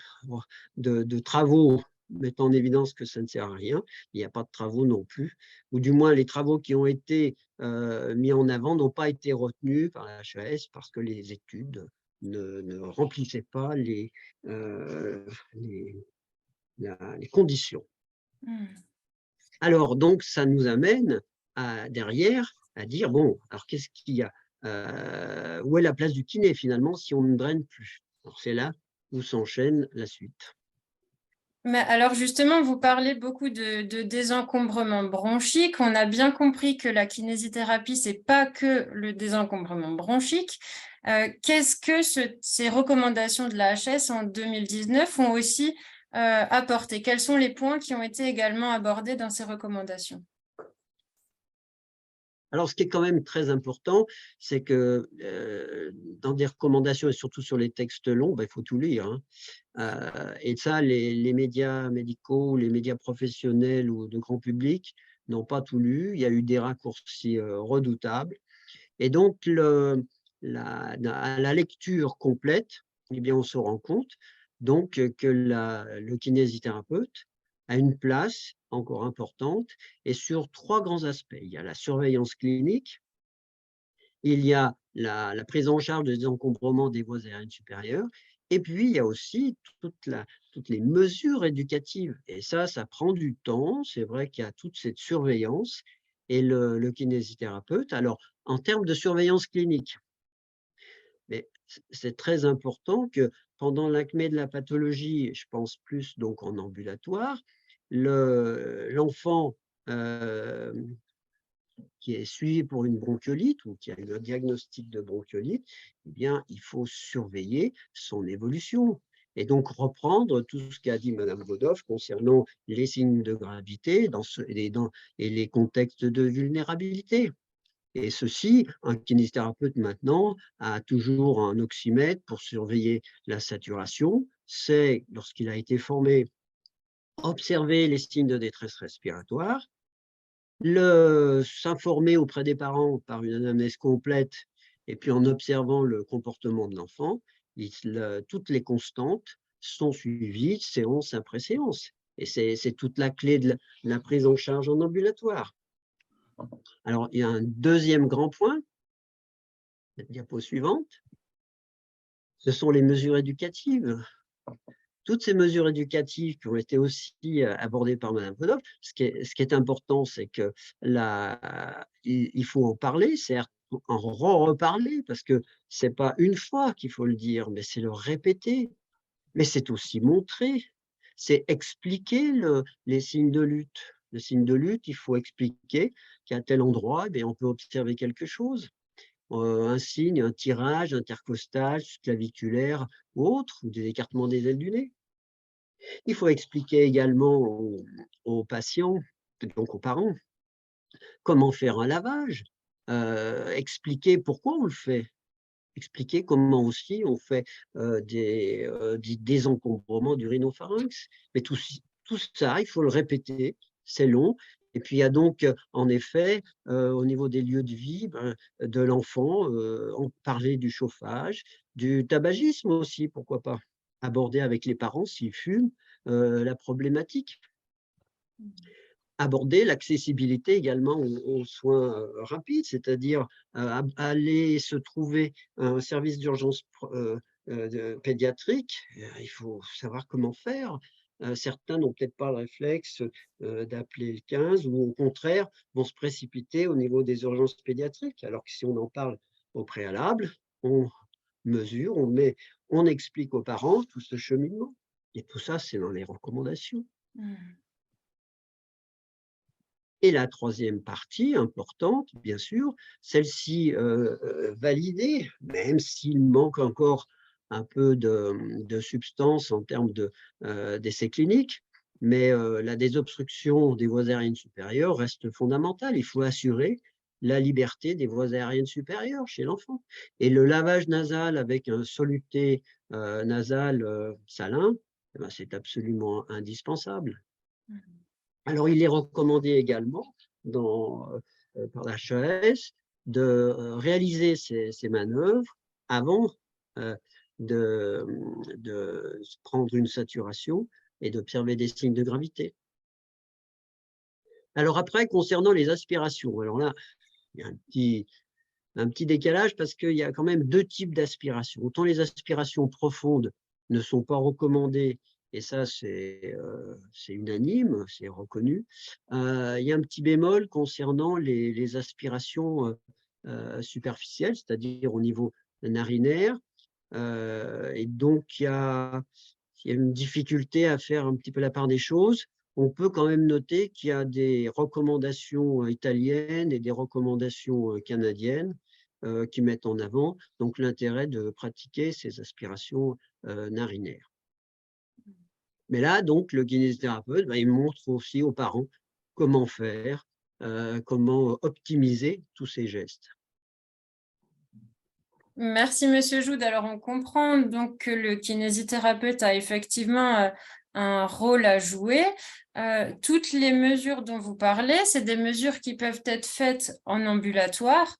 travaux mettant en évidence que ça ne sert à rien. Il n'y a pas de travaux non plus, ou du moins les travaux qui ont été mis en avant n'ont pas été retenus par la HAS parce que les études ne remplissaient pas les conditions. Alors, donc, ça nous amène derrière à dire, bon, alors qu'est-ce qu'il y a où est la place du kiné finalement si on ne draine plus? Alors, c'est là où s'enchaîne la suite. Mais alors justement, vous parlez beaucoup de désencombrement bronchique. On a bien compris que la kinésithérapie, ce n'est pas que le désencombrement bronchique. Qu'est-ce que ces recommandations de la HS en 2019 ont aussi apporté? Quels sont les points qui ont été également abordés dans ces recommandations? Alors, ce qui est quand même très important, c'est que dans des recommandations, et surtout sur les textes longs, il faut tout lire. Hein. Et ça, les médias médicaux, les médias professionnels ou de grand public n'ont pas tout lu. Il y a eu des raccourcis redoutables. Et donc, à la lecture complète, eh bien, on se rend compte donc que le kinésithérapeute a une place encore importante et sur 3 grands aspects. Il y a la surveillance clinique, il y a la prise en charge des encombrements des voies aériennes supérieures et puis il y a aussi toutes les mesures éducatives et ça prend du temps. C'est vrai qu'il y a toute cette surveillance et le kinésithérapeute alors en termes de surveillance clinique, mais c'est très important que pendant l'acmé de la pathologie, je pense plus donc en ambulatoire, l'enfant, qui est suivi pour une bronchiolite ou qui a eu un diagnostic de bronchiolite, eh bien, il faut surveiller son évolution et donc reprendre tout ce qu'a dit Madame Vodov concernant les signes de gravité et les contextes de vulnérabilité. Et ceci, un kinésithérapeute maintenant a toujours un oxymètre pour surveiller la saturation. C'est, lorsqu'il a été formé, observer les signes de détresse respiratoire, s'informer auprès des parents par une anamnèse complète et puis en observant le comportement de l'enfant, toutes les constantes sont suivies séance après séance. Et c'est toute la clé de la prise en charge en ambulatoire. Alors, il y a un deuxième grand point, la diapo suivante, ce sont les mesures éducatives. Toutes ces mesures éducatives qui ont été aussi abordées par Madame Vodov, ce qui est important, c'est que il faut en parler, certes, en reparler, parce que ce n'est pas une fois qu'il faut le dire, mais c'est le répéter. Mais c'est aussi montrer, c'est expliquer les signes de lutte. Le signe de lutte, il faut expliquer qu'à tel endroit, eh bien, on peut observer quelque chose. Un signe, un tirage intercostal, claviculaire ou autre, ou des écartements des ailes du nez. Il faut expliquer également aux patients, donc aux parents, comment faire un lavage, expliquer pourquoi on le fait, expliquer comment aussi on fait des désencombrements du rhinopharynx. Mais tout ça, il faut le répéter, c'est long. Et puis, il y a donc, en effet, au niveau des lieux de vie de l'enfant, on parlait du chauffage, du tabagisme aussi, pourquoi pas, aborder avec les parents s'ils fument la problématique. Aborder l'accessibilité également aux soins rapides, c'est-à-dire aller se trouver un service d'urgence pédiatrique, il faut savoir comment faire. Certains n'ont peut-être pas le réflexe d'appeler le 15 ou au contraire vont se précipiter au niveau des urgences pédiatriques, alors que si on en parle au préalable, on mesure, on explique aux parents tout ce cheminement. Et tout ça, c'est dans les recommandations. Et la troisième partie importante, bien sûr, celle-ci validée, même s'il manque encore un peu de substance en termes d'essais cliniques, mais la désobstruction des voies aériennes supérieures reste fondamentale. Il faut assurer la liberté des voies aériennes supérieures chez l'enfant. Et le lavage nasal avec un soluté nasal salin, eh ben, c'est absolument indispensable. Alors, il est recommandé également par la HAS de réaliser ces manœuvres avant de prendre une saturation et d'observer des signes de gravité. Alors après, concernant les aspirations, alors là, il y a un petit décalage parce qu'il y a quand même 2 types d'aspirations. Autant les aspirations profondes ne sont pas recommandées, et ça c'est unanime, c'est reconnu. Il y a un petit bémol concernant les aspirations superficielles, c'est-à-dire au niveau narinaire. Et donc, il y a une difficulté à faire un petit peu la part des choses. On peut quand même noter qu'il y a des recommandations italiennes et des recommandations canadiennes qui mettent en avant donc l'intérêt de pratiquer ces aspirations narinaires. Mais là, donc, le kinésithérapeute, il montre aussi aux parents comment faire, comment optimiser tous ces gestes. Merci, Monsieur Joude. Alors, on comprend donc que le kinésithérapeute a effectivement un rôle à jouer. Toutes les mesures dont vous parlez, c'est des mesures qui peuvent être faites en ambulatoire,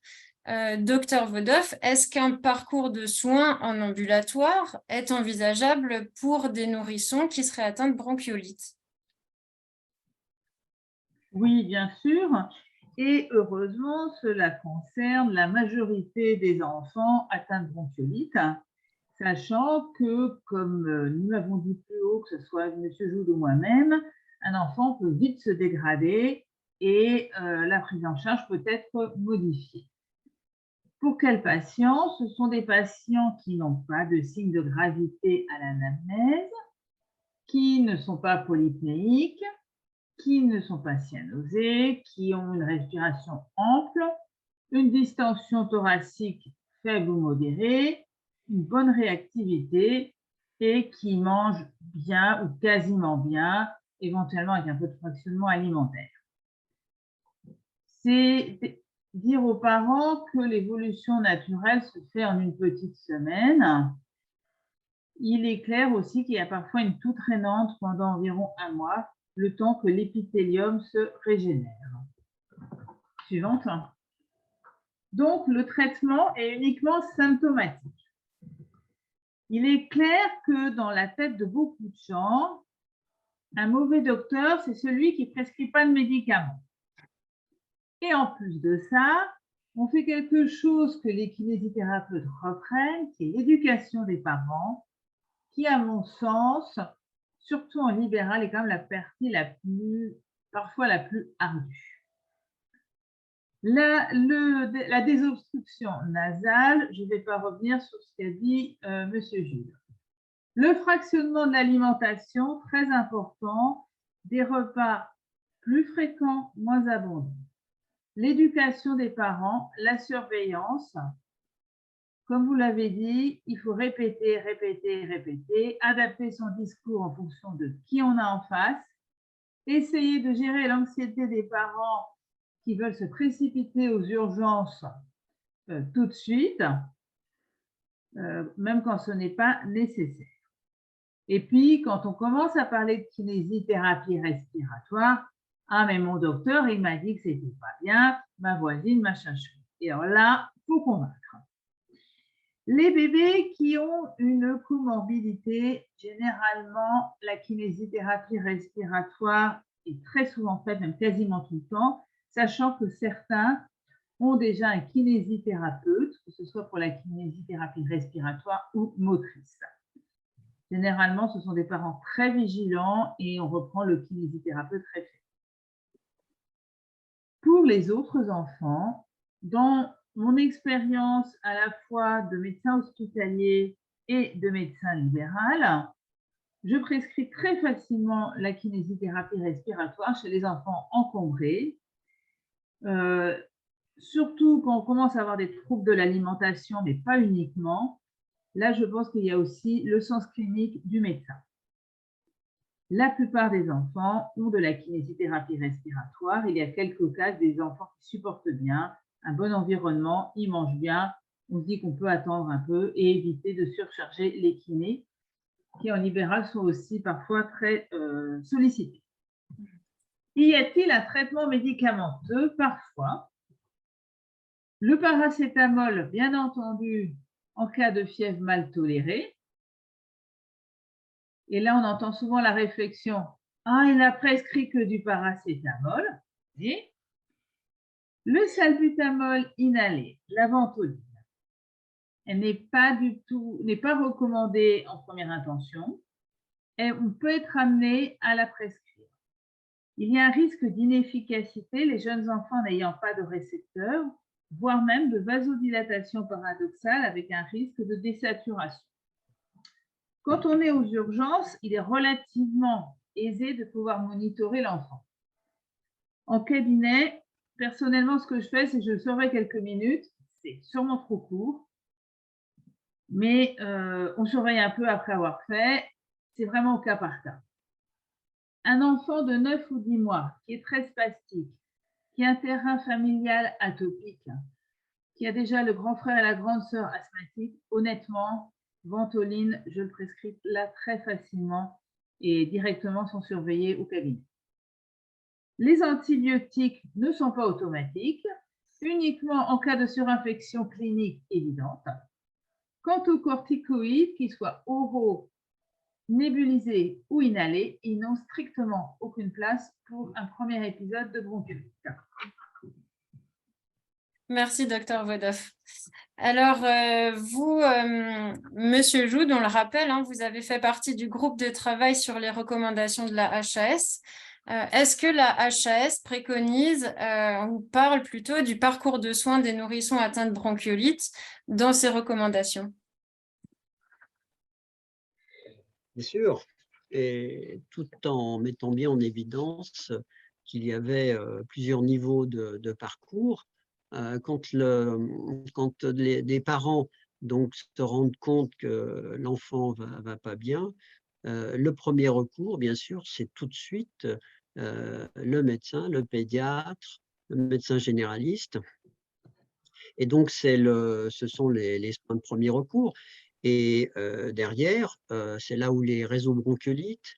Docteur Vodov, est-ce qu'un parcours de soins en ambulatoire est envisageable pour des nourrissons qui seraient atteints de bronchiolite? Oui, bien sûr. Et heureusement, cela concerne la majorité des enfants atteints de bronchiolite, sachant que, comme nous l'avons dit plus haut, que ce soit M. Joude ou moi-même, un enfant peut vite se dégrader et la prise en charge peut être modifiée. Pour quels patients? Ce sont des patients qui n'ont pas de signe de gravité à l'anamnèse, qui ne sont pas polypnéiques, qui ne sont pas cyanosés, qui ont une respiration ample, une distension thoracique faible ou modérée, une bonne réactivité et qui mangent bien ou quasiment bien, éventuellement avec un peu de fractionnement alimentaire. C'est dire aux parents que l'évolution naturelle se fait en une petite semaine. Il est clair aussi qu'il y a parfois une toux traînante pendant environ 1 mois, le temps que l'épithélium se régénère. Suivante. Donc, le traitement est uniquement symptomatique. Il est clair que dans la tête de beaucoup de gens, un mauvais docteur, c'est celui qui ne prescrit pas de médicaments. Et en plus de ça, on fait quelque chose que les kinésithérapeutes reprennent, qui est l'éducation des parents, qui, à mon sens, surtout en libéral, est quand même la partie parfois la plus ardue. La désobstruction nasale, je ne vais pas revenir sur ce qu'a dit M. Jules. Le fractionnement de l'alimentation, très important, des repas plus fréquents, moins abondants. L'éducation des parents, la surveillance. Comme vous l'avez dit, il faut répéter, répéter, répéter, adapter son discours en fonction de qui on a en face, essayer de gérer l'anxiété des parents qui veulent se précipiter aux urgences tout de suite, même quand ce n'est pas nécessaire. Et puis, quand on commence à parler de kinésithérapie respiratoire, ah, mais mon docteur, il m'a dit que c'était pas bien, ma voisine, machin chose. Et alors là, il faut convaincre. Les bébés qui ont une comorbidité, généralement, la kinésithérapie respiratoire est très souvent faite, même quasiment tout le temps, sachant que certains ont déjà un kinésithérapeute, que ce soit pour la kinésithérapie respiratoire ou motrice. Généralement, ce sont des parents très vigilants et on reprend le kinésithérapeute très fait. Pour les autres enfants, dans mon expérience à la fois de médecin hospitalier et de médecin libéral, je prescris très facilement la kinésithérapie respiratoire chez les enfants encombrés, surtout quand on commence à avoir des troubles de l'alimentation, mais pas uniquement. Là, je pense qu'il y a aussi le sens clinique du médecin. La plupart des enfants ont de la kinésithérapie respiratoire. Il y a quelques cas des enfants qui supportent bien, un bon environnement, ils mangent bien. On se dit qu'on peut attendre un peu et éviter de surcharger les kinés, qui en libéral sont aussi parfois très sollicités. Y a-t-il un traitement médicamenteux? Parfois. Le paracétamol, bien entendu, en cas de fièvre mal tolérée. Et là, on entend souvent la réflexion, ah, il n'a prescrit que du paracétamol. Et le salbutamol inhalé, la ventoline, elle n'est pas recommandée en première intention et on peut être amené à la prescrire. Il y a un risque d'inefficacité, les jeunes enfants n'ayant pas de récepteurs, voire même de vasodilatation paradoxale avec un risque de désaturation. Quand on est aux urgences, il est relativement aisé de pouvoir monitorer l'enfant. En cabinet, personnellement, ce que je fais, c'est que je saurai quelques minutes, c'est sûrement trop court, mais on surveille un peu après avoir fait, c'est vraiment au cas par cas. Un enfant de 9 ou 10 mois qui est très spastique, qui a un terrain familial atopique, qui a déjà le grand frère et la grande sœur asthmatiques, honnêtement, ventoline, je le prescris là très facilement et directement sans surveiller au cabinet. Les antibiotiques ne sont pas automatiques. uniquement en cas de surinfection clinique évidente. Quant aux corticoïdes, qu'ils soient oraux, nébulisés ou inhalés, ils n'ont strictement aucune place pour un premier épisode de bronchiolite. Merci, Dr Vodoff. Alors, vous, Monsieur Joud, on le rappelle, hein, vous avez fait partie du groupe de travail sur les recommandations de la HAS. Est-ce que la HAS préconise ou parle plutôt du parcours de soins des nourrissons atteints de bronchiolite dans ses recommandations? Bien sûr, et tout en mettant bien en évidence qu'il y avait plusieurs niveaux de parcours. Quand les parents donc, se rendent compte que l'enfant va pas bien, le premier recours, bien sûr, c'est tout de suite le médecin, le pédiatre, le médecin généraliste. Et donc, ce sont les soins de premier recours. Et derrière, c'est là où les réseaux bronchiolites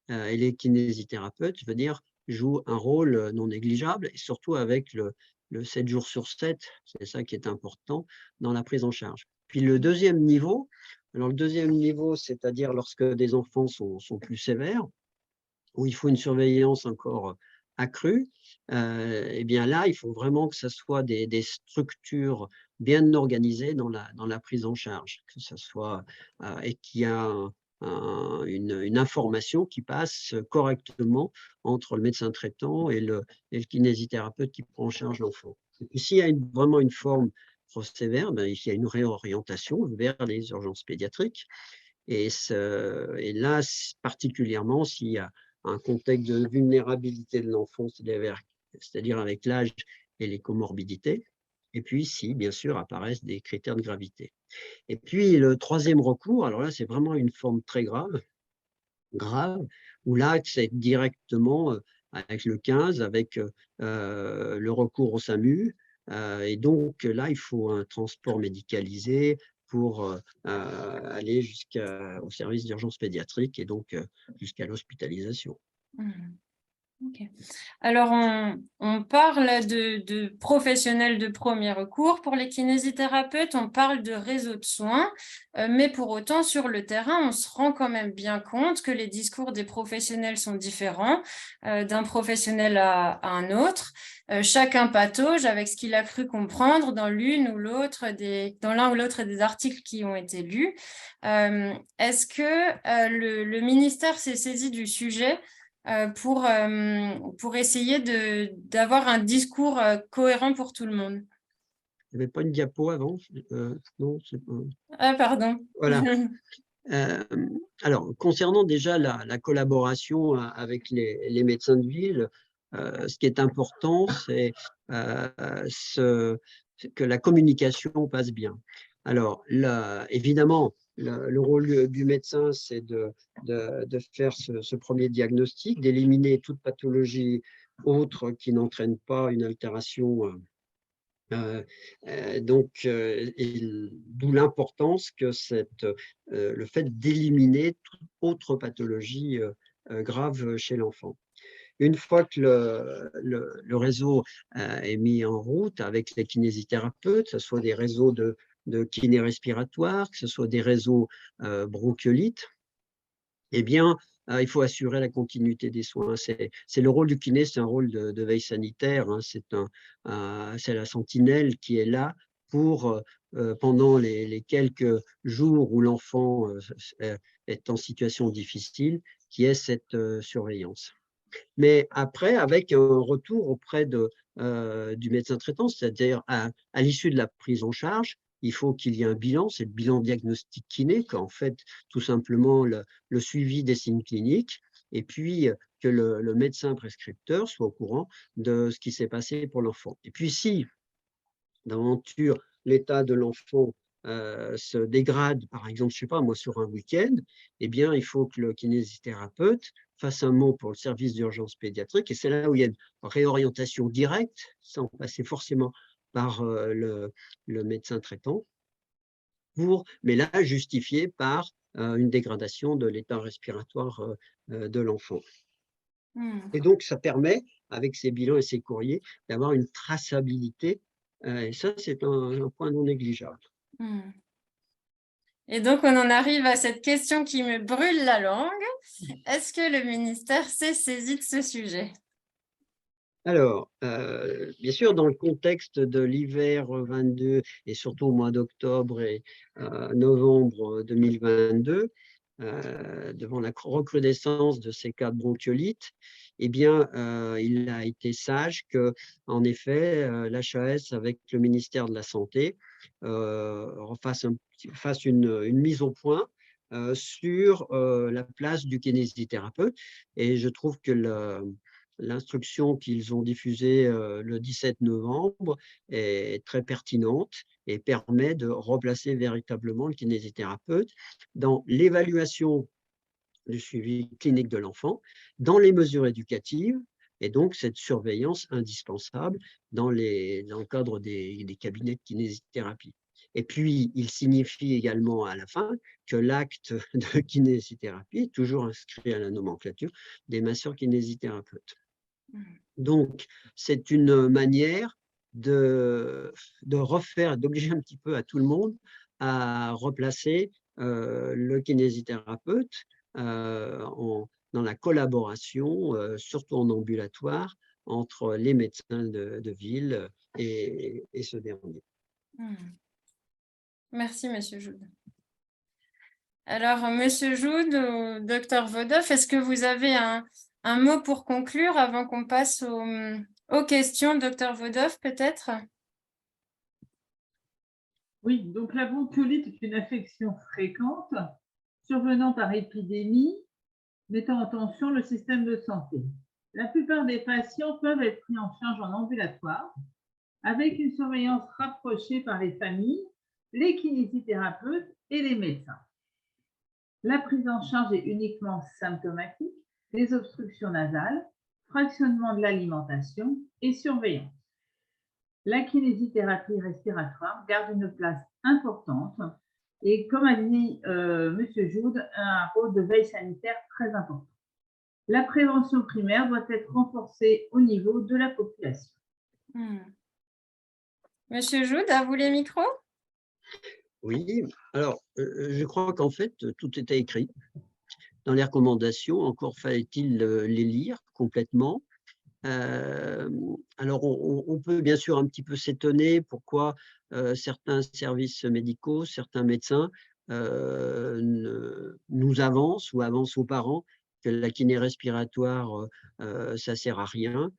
et les kinésithérapeutes, je veux dire, jouent un rôle non négligeable, et surtout avec le 7 jours sur 7, c'est ça qui est important dans la prise en charge. Puis le deuxième niveau, alors le deuxième niveau, c'est-à-dire lorsque des enfants sont plus sévères, où il faut une surveillance encore accrue, eh bien là, il faut vraiment que ce soit des structures bien organisées dans la prise en charge, que ce soit et qu'il y a une information qui passe correctement entre le médecin traitant et le kinésithérapeute qui prend en charge l'enfant. Et puis s'il y a vraiment une forme trop sévère, ben, il y a une réorientation vers les urgences pédiatriques. Et là, particulièrement s'il y a un contexte de vulnérabilité de l'enfant, c'est-à-dire avec l'âge et les comorbidités. Et puis, si, bien sûr, apparaissent des critères de gravité. Et puis, le troisième recours, alors là, c'est vraiment une forme très grave, où là, c'est directement avec le 15, avec le recours au SAMU. Et donc, là, il faut un transport médicalisé pour aller jusqu'au service d'urgence pédiatrique et donc jusqu'à l'hospitalisation. Okay. Alors, on parle de professionnels de premier recours. Pour les kinésithérapeutes, on parle de réseau de soins, mais pour autant, sur le terrain, on se rend quand même bien compte que les discours des professionnels sont différents d'un professionnel à un autre. Chacun patauge avec ce qu'il a cru comprendre dans l'un ou l'autre des articles qui ont été lus. Est-ce que le ministère s'est saisi du sujet pour essayer d'avoir un discours cohérent pour tout le monde? Il n'y avait pas une diapo avant? Non, c'est pas… Ah, pardon. Voilà. Alors, concernant déjà la collaboration avec les médecins de ville, ce qui est important, c'est que la communication passe bien. Alors, évidemment, le rôle du médecin, c'est de faire ce premier diagnostic, d'éliminer toute pathologie autre qui n'entraîne pas une altération. D'où l'importance que le fait d'éliminer toute autre pathologie grave chez l'enfant. Une fois que le réseau est mis en route avec les kinésithérapeutes, que ce soit des réseaux de kiné respiratoire, que ce soit des réseaux bronchiolites, eh bien, il faut assurer la continuité des soins. C'est le rôle du kiné, c'est un rôle de veille sanitaire. Hein, c'est la sentinelle qui est là pour, pendant les quelques jours où l'enfant est en situation difficile, qui est cette surveillance. Mais après, avec un retour auprès du médecin traitant, c'est-à-dire à l'issue de la prise en charge, il faut qu'il y ait un bilan, c'est le bilan diagnostic kiné, qu'en fait, tout simplement le suivi des signes cliniques, et puis que le médecin prescripteur soit au courant de ce qui s'est passé pour l'enfant. Et puis si, d'aventure, l'état de l'enfant se dégrade, par exemple, je ne sais pas, moi, sur un week-end, eh bien, il faut que le kinésithérapeute fasse un mot pour le service d'urgence pédiatrique, et c'est là où il y a une réorientation directe, sans passer forcément par le médecin traitant, mais là, justifié par une dégradation de l'état respiratoire de l'enfant. Et donc, ça permet, avec ces bilans et ces courriers, d'avoir une traçabilité Et ça, c'est un point non négligeable. Hmm. Et donc, on en arrive à cette question qui me brûle la langue. Est-ce que le ministère s'est saisi de ce sujet? Alors, bien sûr, dans le contexte de l'hiver 22 et surtout au mois d'octobre et novembre 2022, devant la recrudescence de ces cas de bronchiolite, eh bien, il a été sage que, en effet, l'HAS, avec le ministère de la Santé, fasse une mise au point sur la place du kinésithérapeute. Et je trouve que l'instruction qu'ils ont diffusée le 17 novembre est très pertinente et permet de replacer véritablement le kinésithérapeute dans l'évaluation du suivi clinique de l'enfant, dans les mesures éducatives, et donc cette surveillance indispensable dans le cadre des cabinets de kinésithérapie. Et puis, il signifie également à la fin que l'acte de kinésithérapie est toujours inscrit à la nomenclature des masseurs kinésithérapeutes. Donc, c'est une manière de refaire, d'obliger un petit peu à tout le monde à replacer le kinésithérapeute dans la collaboration, surtout en ambulatoire, entre les médecins de ville et ce dernier. Merci, Monsieur Joude. Alors, Monsieur Joude ou Docteur Vodov, est-ce que vous avez un mot pour conclure avant qu'on passe aux questions? Docteur Vodov, peut-être? Oui, donc la bronchiolite est une affection fréquente survenant par épidémie, mettant en tension le système de santé. La plupart des patients peuvent être pris en charge en ambulatoire avec une surveillance rapprochée par les familles, les kinésithérapeutes et les médecins. La prise en charge est uniquement symptomatique, des obstructions nasales, fractionnement de l'alimentation et surveillance. La kinésithérapie respiratoire garde une place importante et, comme a dit M. Joude, un rôle de veille sanitaire très important. La prévention primaire doit être renforcée au niveau de la population. Monsieur Joude, à vous les micros? Oui, alors je crois qu'en fait, tout était écrit dans les recommandations, encore fallait-il les lire complètement. Alors, on peut bien sûr un petit peu s'étonner pourquoi certains services médicaux, certains médecins nous avancent ou avancent aux parents que la kiné respiratoire, ça ne sert à rien.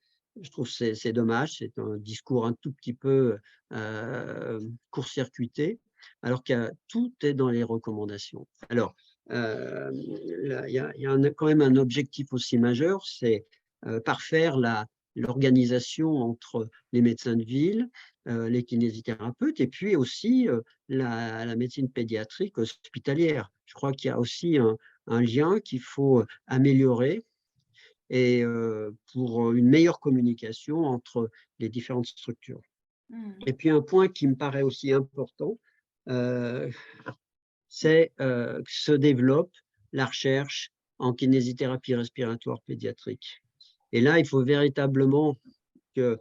Je trouve que c'est dommage, c'est un discours un tout petit peu court-circuité, alors que tout est dans les recommandations. Alors, il y a quand même un objectif aussi majeur, c'est parfaire l'organisation entre les médecins de ville, les kinésithérapeutes et puis aussi la médecine pédiatrique hospitalière. Je crois qu'il y a aussi un lien qu'il faut améliorer et pour une meilleure communication entre les différentes structures. Et puis un point qui me paraît aussi important, c'est que se développe la recherche en kinésithérapie respiratoire pédiatrique. Et là, il faut véritablement que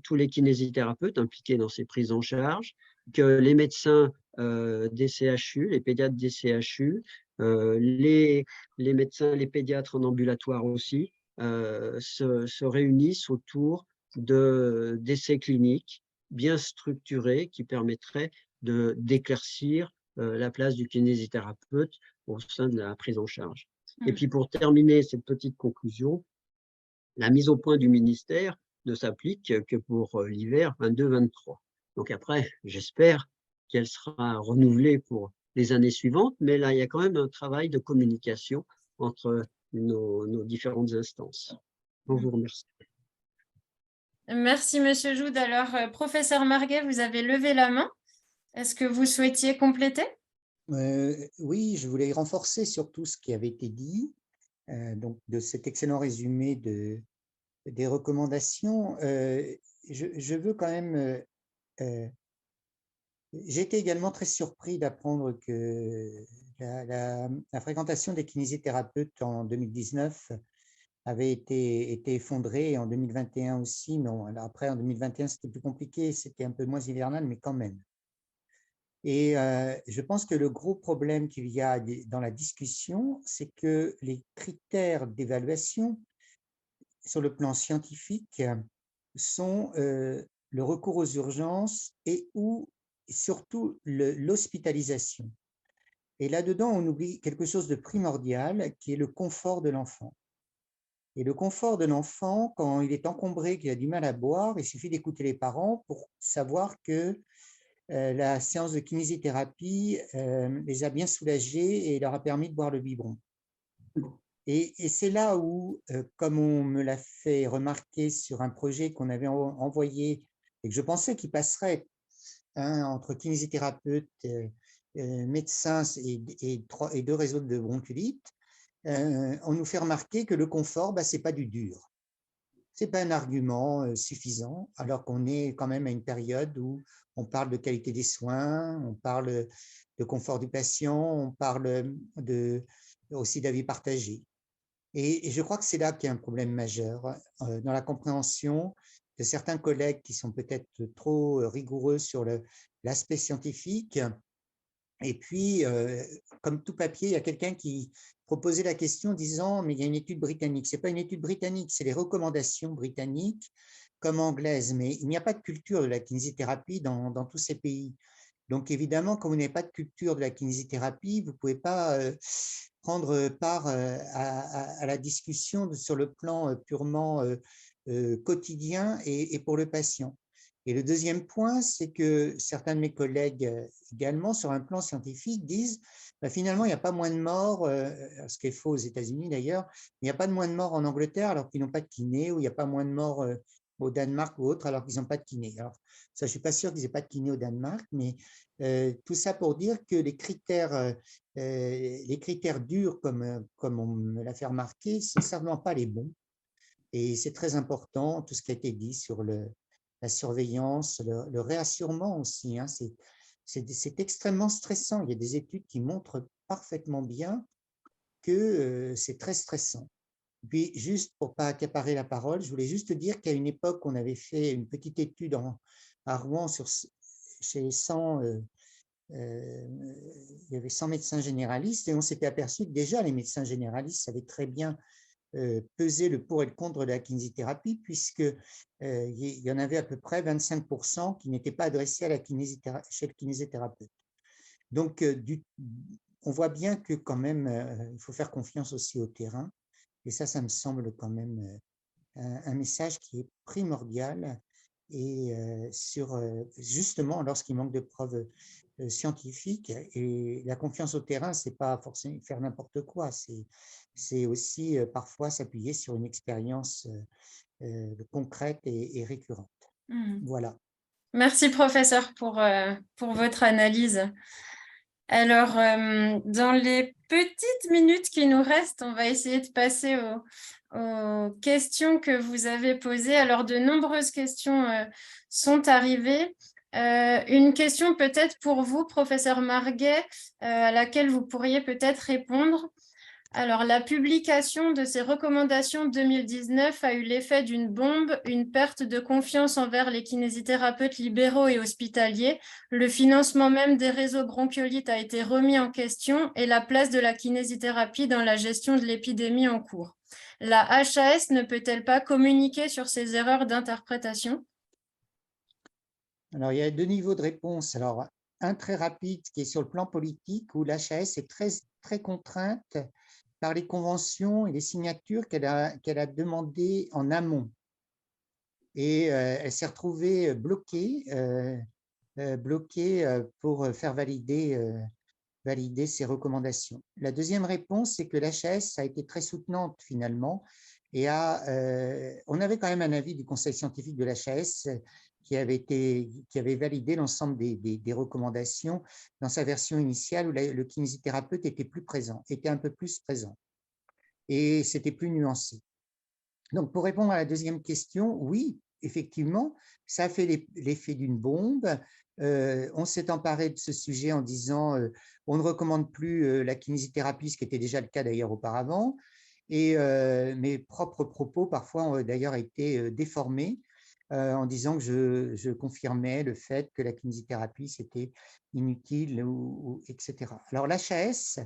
tous les kinésithérapeutes impliqués dans ces prises en charge, que les médecins des CHU, les pédiatres des CHU, les médecins, les pédiatres en ambulatoire aussi, se réunissent autour d'essais cliniques bien structurés qui permettraient d'éclaircir la place du kinésithérapeute au sein de la prise en charge. Et puis pour terminer cette petite conclusion, la mise au point du ministère ne s'applique que pour l'hiver 22-23. Donc après, j'espère qu'elle sera renouvelée pour les années suivantes, mais là, il y a quand même un travail de communication entre nos différentes instances. Donc, je vous remercie. Merci, Monsieur Joude. Alors, professeur Marguet, vous avez levé la main. Est-ce que vous souhaitiez compléter? Oui, je voulais renforcer surtout ce qui avait été dit, donc de cet excellent résumé des recommandations. Je veux quand même… j'ai été également très surpris d'apprendre que la fréquentation des kinésithérapeutes en 2019 avait été effondré en 2021 aussi. Mais bon, après, en 2021, c'était plus compliqué, c'était un peu moins hivernal, mais quand même. Et je pense que le gros problème qu'il y a dans la discussion, c'est que les critères d'évaluation sur le plan scientifique sont le recours aux urgences et ou surtout l'hospitalisation. Et là-dedans, on oublie quelque chose de primordial qui est le confort de l'enfant. Et le confort de l'enfant, quand il est encombré, qu'il a du mal à boire, il suffit d'écouter les parents pour savoir que la séance de kinésithérapie les a bien soulagés et leur a permis de boire le biberon. Et c'est là où, comme on me l'a fait remarquer sur un projet qu'on avait envoyé et que je pensais qu'il passerait entre kinésithérapeutes, médecins et 2 réseaux de bronchiolite, on nous fait remarquer que le confort, ce n'est pas du dur. Ce n'est pas un argument suffisant, alors qu'on est quand même à une période où on parle de qualité des soins, on parle de confort du patient, on parle aussi d'avis partagé. Et je crois que c'est là qu'il y a un problème majeur dans la compréhension de certains collègues qui sont peut-être trop rigoureux sur l'aspect scientifique. Et puis, comme tout papier, il y a quelqu'un qui proposait la question en disant « mais il y a une étude britannique ». Ce n'est pas une étude britannique, c'est les recommandations britanniques comme anglaises. Mais il n'y a pas de culture de la kinésithérapie dans tous ces pays. Donc, évidemment, quand vous n'avez pas de culture de la kinésithérapie, vous ne pouvez pas prendre part à la discussion sur le plan purement quotidien et pour le patient. Et le deuxième point, c'est que certains de mes collègues également, sur un plan scientifique, disent finalement, il n'y a pas moins de morts, ce qui est faux aux États-Unis d'ailleurs, il n'y a pas de moins de morts en Angleterre alors qu'ils n'ont pas de kiné, ou il n'y a pas moins de morts au Danemark ou autre alors qu'ils n'ont pas de kiné. Alors, ça, je ne suis pas sûr qu'ils n'aient pas de kiné au Danemark, mais tout ça pour dire que les critères durs, comme on me l'a fait remarquer, ce ne sont certainement pas les bons. Et c'est très important, tout ce qui a été dit sur la surveillance, le réassurement aussi. Hein, c'est extrêmement stressant. Il y a des études qui montrent parfaitement bien que c'est très stressant. Puis, juste pour ne pas accaparer la parole, je voulais juste dire qu'à une époque, on avait fait une petite étude à Rouen chez 100, il y avait 100 médecins généralistes et on s'était aperçu que déjà les médecins généralistes savaient très bien peser le pour et le contre de la kinésithérapie, puisqu'il y en avait à peu près 25% qui n'étaient pas adressés à chez le kinésithérapeute. Donc, on voit bien que quand même, il faut faire confiance aussi au terrain. Et ça me semble quand même un message qui est primordial et justement lorsqu'il manque de preuves scientifiques. Et la confiance au terrain, ce n'est pas forcément faire n'importe quoi, c'est aussi parfois s'appuyer sur une expérience concrète et récurrente. Voilà. Merci, professeur, pour votre analyse. Alors, dans les petites minutes qui nous restent, on va essayer de passer aux questions que vous avez posées. Alors, de nombreuses questions sont arrivées. Une question peut-être pour vous, professeur Marguet, à laquelle vous pourriez peut-être répondre. Alors, la publication de ces recommandations 2019 a eu l'effet d'une bombe, une perte de confiance envers les kinésithérapeutes libéraux et hospitaliers. Le financement même des réseaux bronchiolites a été remis en question et la place de la kinésithérapie dans la gestion de l'épidémie en cours. La HAS ne peut-elle pas communiquer sur ces erreurs d'interprétation ? Alors, il y a 2 niveaux de réponse. Alors, un très rapide qui est sur le plan politique où l'HAS est très, très contrainte par les conventions et les signatures qu'elle a demandées en amont. Et elle s'est retrouvée bloquée pour faire valider ces recommandations. La deuxième réponse, c'est que l'HAS a été très soutenante finalement et on avait quand même un avis du conseil scientifique de l'HAS qui avait validé l'ensemble des recommandations dans sa version initiale où le kinésithérapeute était un peu plus présent et c'était plus nuancé. Donc, pour répondre à la deuxième question, oui, effectivement, ça a fait l'effet d'une bombe. On s'est emparé de ce sujet en disant on ne recommande plus la kinésithérapie, ce qui était déjà le cas d'ailleurs auparavant. Et mes propres propos, parfois, ont d'ailleurs été déformés en disant que je confirmais le fait que la kinésithérapie, c'était inutile, etc. Alors, l'HAS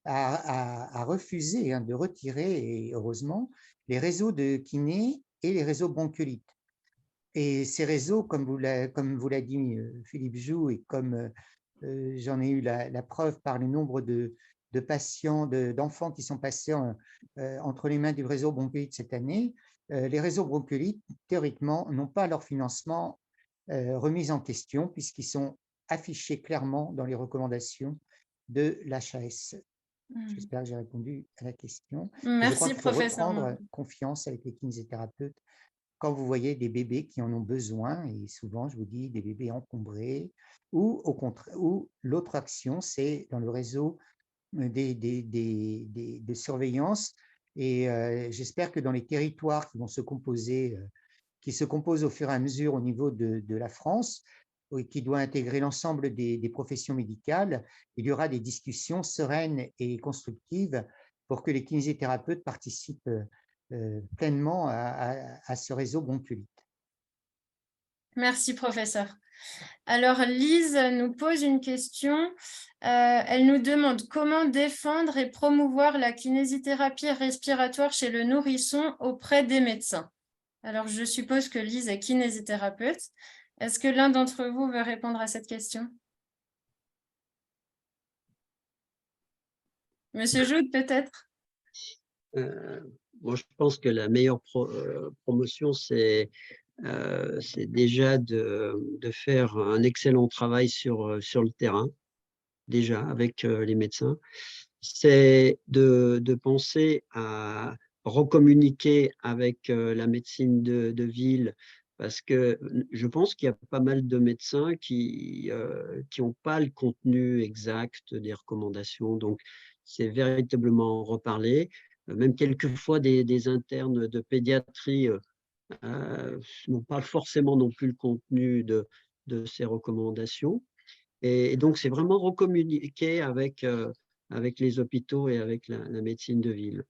a refusé de retirer, et heureusement, les réseaux de kiné et les réseaux bronchiolites. Et ces réseaux, comme vous l'a dit Philippe Joux, et comme j'en ai eu la preuve par le nombre de patients, d'enfants qui sont passés entre les mains du réseau bronchiolite cette année, les réseaux bronchiolites, théoriquement, n'ont pas leur financement remis en question puisqu'ils sont affichés clairement dans les recommandations de l'HAS. J'espère que j'ai répondu à la question. Et je crois Merci, qu'il faut professeur. reprendre confiance avec les kinésithérapeutes quand vous voyez des bébés qui en ont besoin, et souvent, je vous dis, des bébés encombrés, ou au contraire, ou l'autre action, c'est dans le réseau de surveillance. Et j'espère que dans les territoires qui vont se composer, qui se composent au fur et à mesure au niveau de la France, qui doit intégrer l'ensemble des professions médicales, il y aura des discussions sereines et constructives pour que les kinésithérapeutes participent pleinement à ce réseau bronchiolite. Merci, professeur. Alors, Lise nous pose une question. Elle nous demande comment défendre et promouvoir la kinésithérapie respiratoire chez le nourrisson auprès des médecins. Alors, je suppose que Lise est kinésithérapeute. Est-ce que l'un d'entre vous veut répondre à cette question? Monsieur Joude, peut-être? Moi, je pense que la meilleure promotion, c'est déjà de faire un excellent travail sur le terrain, déjà avec les médecins. C'est de penser à recommuniquer avec la médecine de ville, parce que je pense qu'il y a pas mal de médecins qui n'ont pas le contenu exact des recommandations. Donc, c'est véritablement en reparler. Même quelquefois, des internes de pédiatrie n'ont pas forcément non plus le contenu de ces recommandations. Et donc, c'est vraiment recommuniquer avec les hôpitaux et avec la médecine de ville.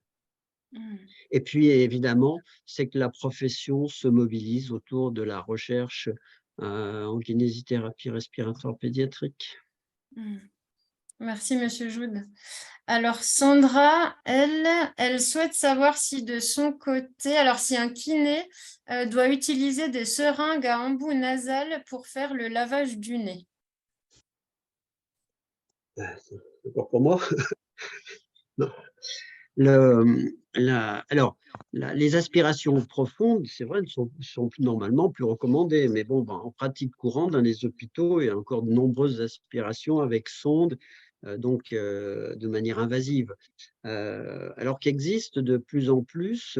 Et puis, évidemment, c'est que la profession se mobilise autour de la recherche en kinésithérapie respiratoire pédiatrique. Merci, monsieur Joude. Alors, Sandra, elle souhaite savoir si de son côté, alors si un kiné doit utiliser des seringues à embout nasal pour faire le lavage du nez. C'est pas pour moi. Non. Alors, les aspirations profondes, c'est vrai, sont normalement plus recommandées, mais bon, en pratique courante, dans les hôpitaux, il y a encore de nombreuses aspirations avec sonde, donc de manière invasive. Alors qu'existe de plus en plus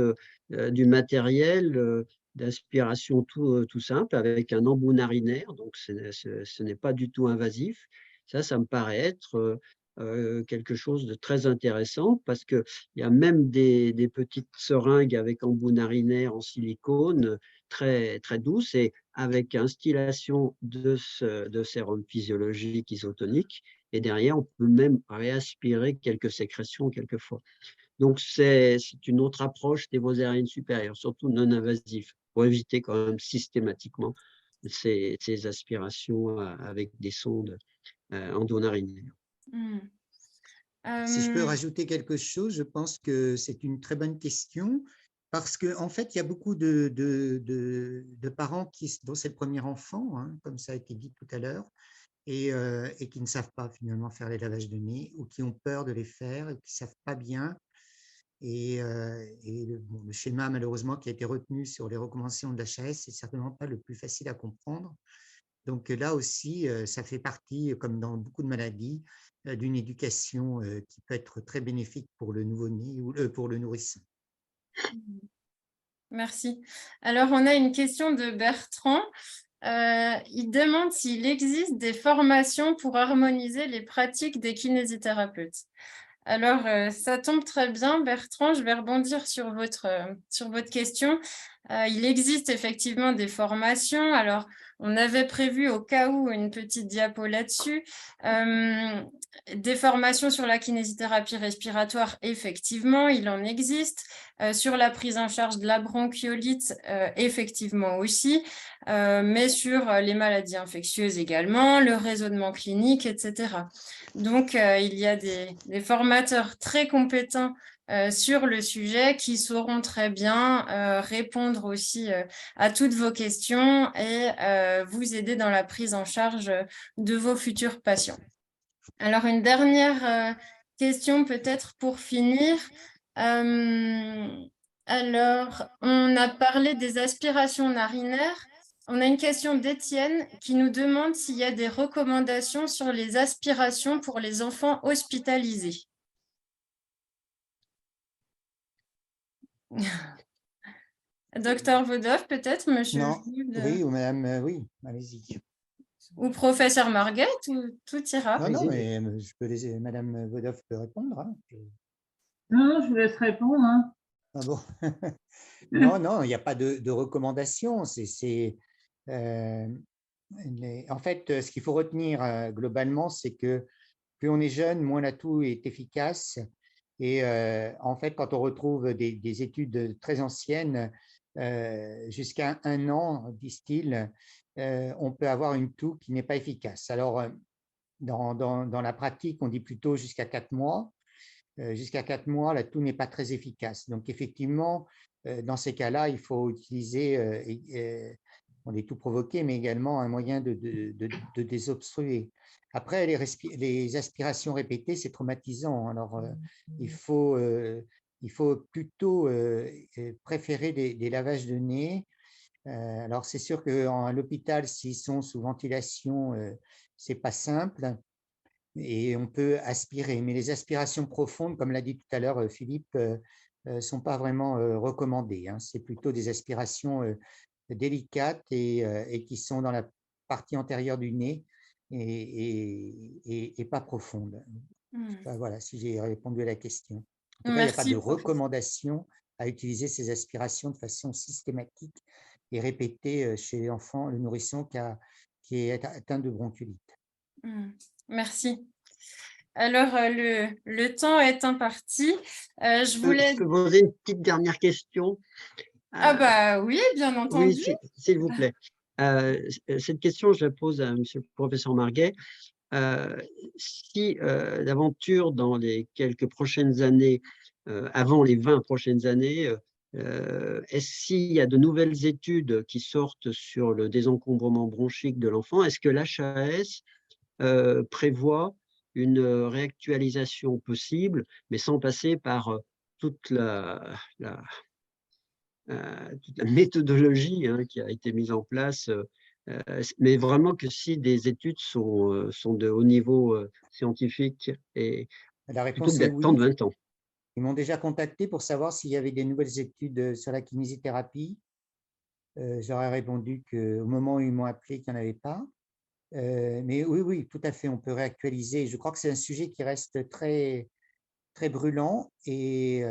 du matériel d'aspiration tout simple avec un embout narinaire, donc ce n'est pas du tout invasif. Ça me paraît être quelque chose de très intéressant parce qu'il y a même des petites seringues avec embout narinaire en silicone très, très douces et avec instillation de sérum physiologique isotonique. Et derrière, on peut même réaspirer quelques sécrétions quelquefois. Donc, c'est une autre approche des voies aériennes supérieures, surtout non invasives, pour éviter quand même systématiquement ces aspirations avec des sondes endonarinaires. Si je peux rajouter quelque chose, je pense que c'est une très bonne question parce qu'en fait, il y a beaucoup de parents dont c'est le premier enfant, comme ça a été dit tout à l'heure, et qui ne savent pas finalement faire les lavages de nez ou qui ont peur de les faire et qui ne savent pas bien. Et le schéma, malheureusement, qui a été retenu sur les recommandations de l'HAS, c'est certainement pas le plus facile à comprendre. Donc là aussi, ça fait partie, comme dans beaucoup de maladies, d'une éducation qui peut être très bénéfique pour le nouveau-né ou pour le nourrisson. Merci. Alors, on a une question de Bertrand. Il demande s'il existe des formations pour harmoniser les pratiques des kinésithérapeutes. Alors, ça tombe très bien, Bertrand. Je vais rebondir sur votre question. Il existe effectivement des formations. Alors, On avait prévu au cas où une petite diapo là-dessus. Des formations sur la kinésithérapie respiratoire, effectivement, il en existe. Sur la prise en charge de la bronchiolite, effectivement aussi, mais sur les maladies infectieuses également, le raisonnement clinique, etc. Donc, il y a des formateurs très compétents sur le sujet qui sauront très bien répondre aussi à toutes vos questions et vous aider dans la prise en charge de vos futurs patients. Alors, une dernière question peut-être pour finir. Alors, on a parlé des aspirations narinaires. On a une question d'Étienne qui nous demande s'il y a des recommandations sur les aspirations pour les enfants hospitalisés. Docteur Vodov, peut-être, monsieur Non, Jude, oui, ou madame, oui, allez-y. ou professeur Marguet, tout ira. Non, non, Vas-y. mais je peux laisser, madame Vodov peut répondre. Hein. Non, je vous laisse répondre. Hein. Ah bon? Non, non, il n'y a pas de recommandation. En fait, ce qu'il faut retenir globalement, c'est que plus on est jeune, moins l'atout est efficace. Et en fait, quand on retrouve des études très anciennes, jusqu'à 1 an, disent-ils, on peut avoir une toux qui n'est pas efficace. Alors, dans la pratique, on dit plutôt jusqu'à 4 mois. Jusqu'à 4 mois, la toux n'est pas très efficace. Donc, effectivement, dans ces cas-là, il faut utiliser des toux provoquées, mais également un moyen de désobstruer. Après, les aspirations répétées, c'est traumatisant. Alors, il faut plutôt préférer des lavages de nez. Alors, c'est sûr qu'à l'hôpital, s'ils sont sous ventilation, c'est pas simple et on peut aspirer. Mais les aspirations profondes, comme l'a dit tout à l'heure Philippe, sont pas vraiment recommandées. Hein. C'est plutôt des aspirations délicates et qui sont dans la partie antérieure du nez et pas profondes. Enfin, voilà, si j'ai répondu à la question. En tout cas, il n'y a pas Merci, de professeur. recommandation à utiliser ces aspirations de façon systématique et répétée chez l'enfant, le nourrisson qui est atteint de bronchiolite. Merci. Alors, le temps est imparti. Je voulais... Je peux poser une petite dernière question? Ah bah oui, bien entendu. Oui, s'il vous plaît. Cette question, je la pose à monsieur le professeur Marguet. Si l'aventure dans les quelques prochaines années, avant les 20 prochaines années, est-ce s'il y a de nouvelles études qui sortent sur le désencombrement bronchique de l'enfant, est-ce que l'HAS prévoit une réactualisation possible, mais sans passer par toute la méthodologie qui a été mise en place, mais vraiment que si des études sont de haut niveau scientifique et La plutôt réponse que est d'attendre oui. 20 ans. Ils m'ont déjà contacté pour savoir s'il y avait des nouvelles études sur la kinésithérapie. J'aurais répondu qu'au moment où ils m'ont appelé, qu'il n'y en avait pas. Mais oui, oui, tout à fait, on peut réactualiser. Je crois que c'est un sujet qui reste très, très brûlant et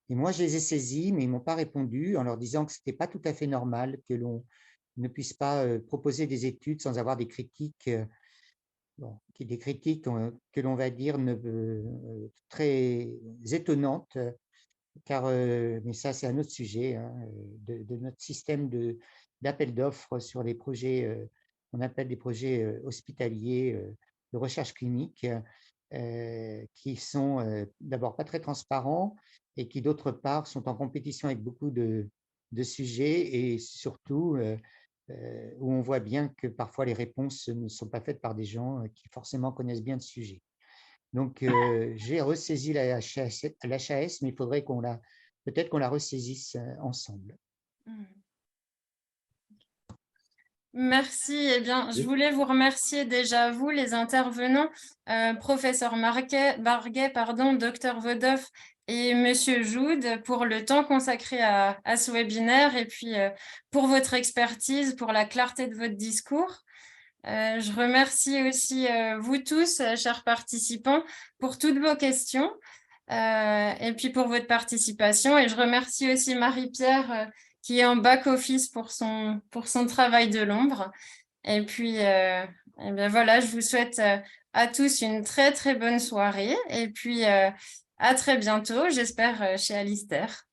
moi, je les ai saisis, mais ils ne m'ont pas répondu en leur disant que ce n'était pas tout à fait normal que l'on ne puisse pas proposer des études sans avoir des critiques, que l'on va dire très étonnantes, car, mais ça, c'est un autre sujet, hein, de notre système d'appel d'offres sur les projets, on appelle des projets hospitaliers de recherche clinique, qui sont d'abord pas très transparents et qui, d'autre part, sont en compétition avec beaucoup de sujets et surtout où on voit bien que parfois les réponses ne sont pas faites par des gens qui forcément connaissent bien le sujet. Donc, j'ai ressaisi la l'HAS, mais il faudrait peut-être qu'on la ressaisisse ensemble. Merci. Eh bien, je voulais vous remercier déjà, vous, les intervenants, professeur Barguet, docteur Vodov et monsieur Joude, pour le temps consacré à ce webinaire et puis pour votre expertise, pour la clarté de votre discours. Je remercie aussi vous tous, chers participants, pour toutes vos questions et puis pour votre participation. Et je remercie aussi Marie-Pierre qui est en back-office pour son travail de l'ombre. Et puis, eh bien voilà, je vous souhaite à tous une très, très bonne soirée. Et puis, à très bientôt, j'espère, chez Alistair.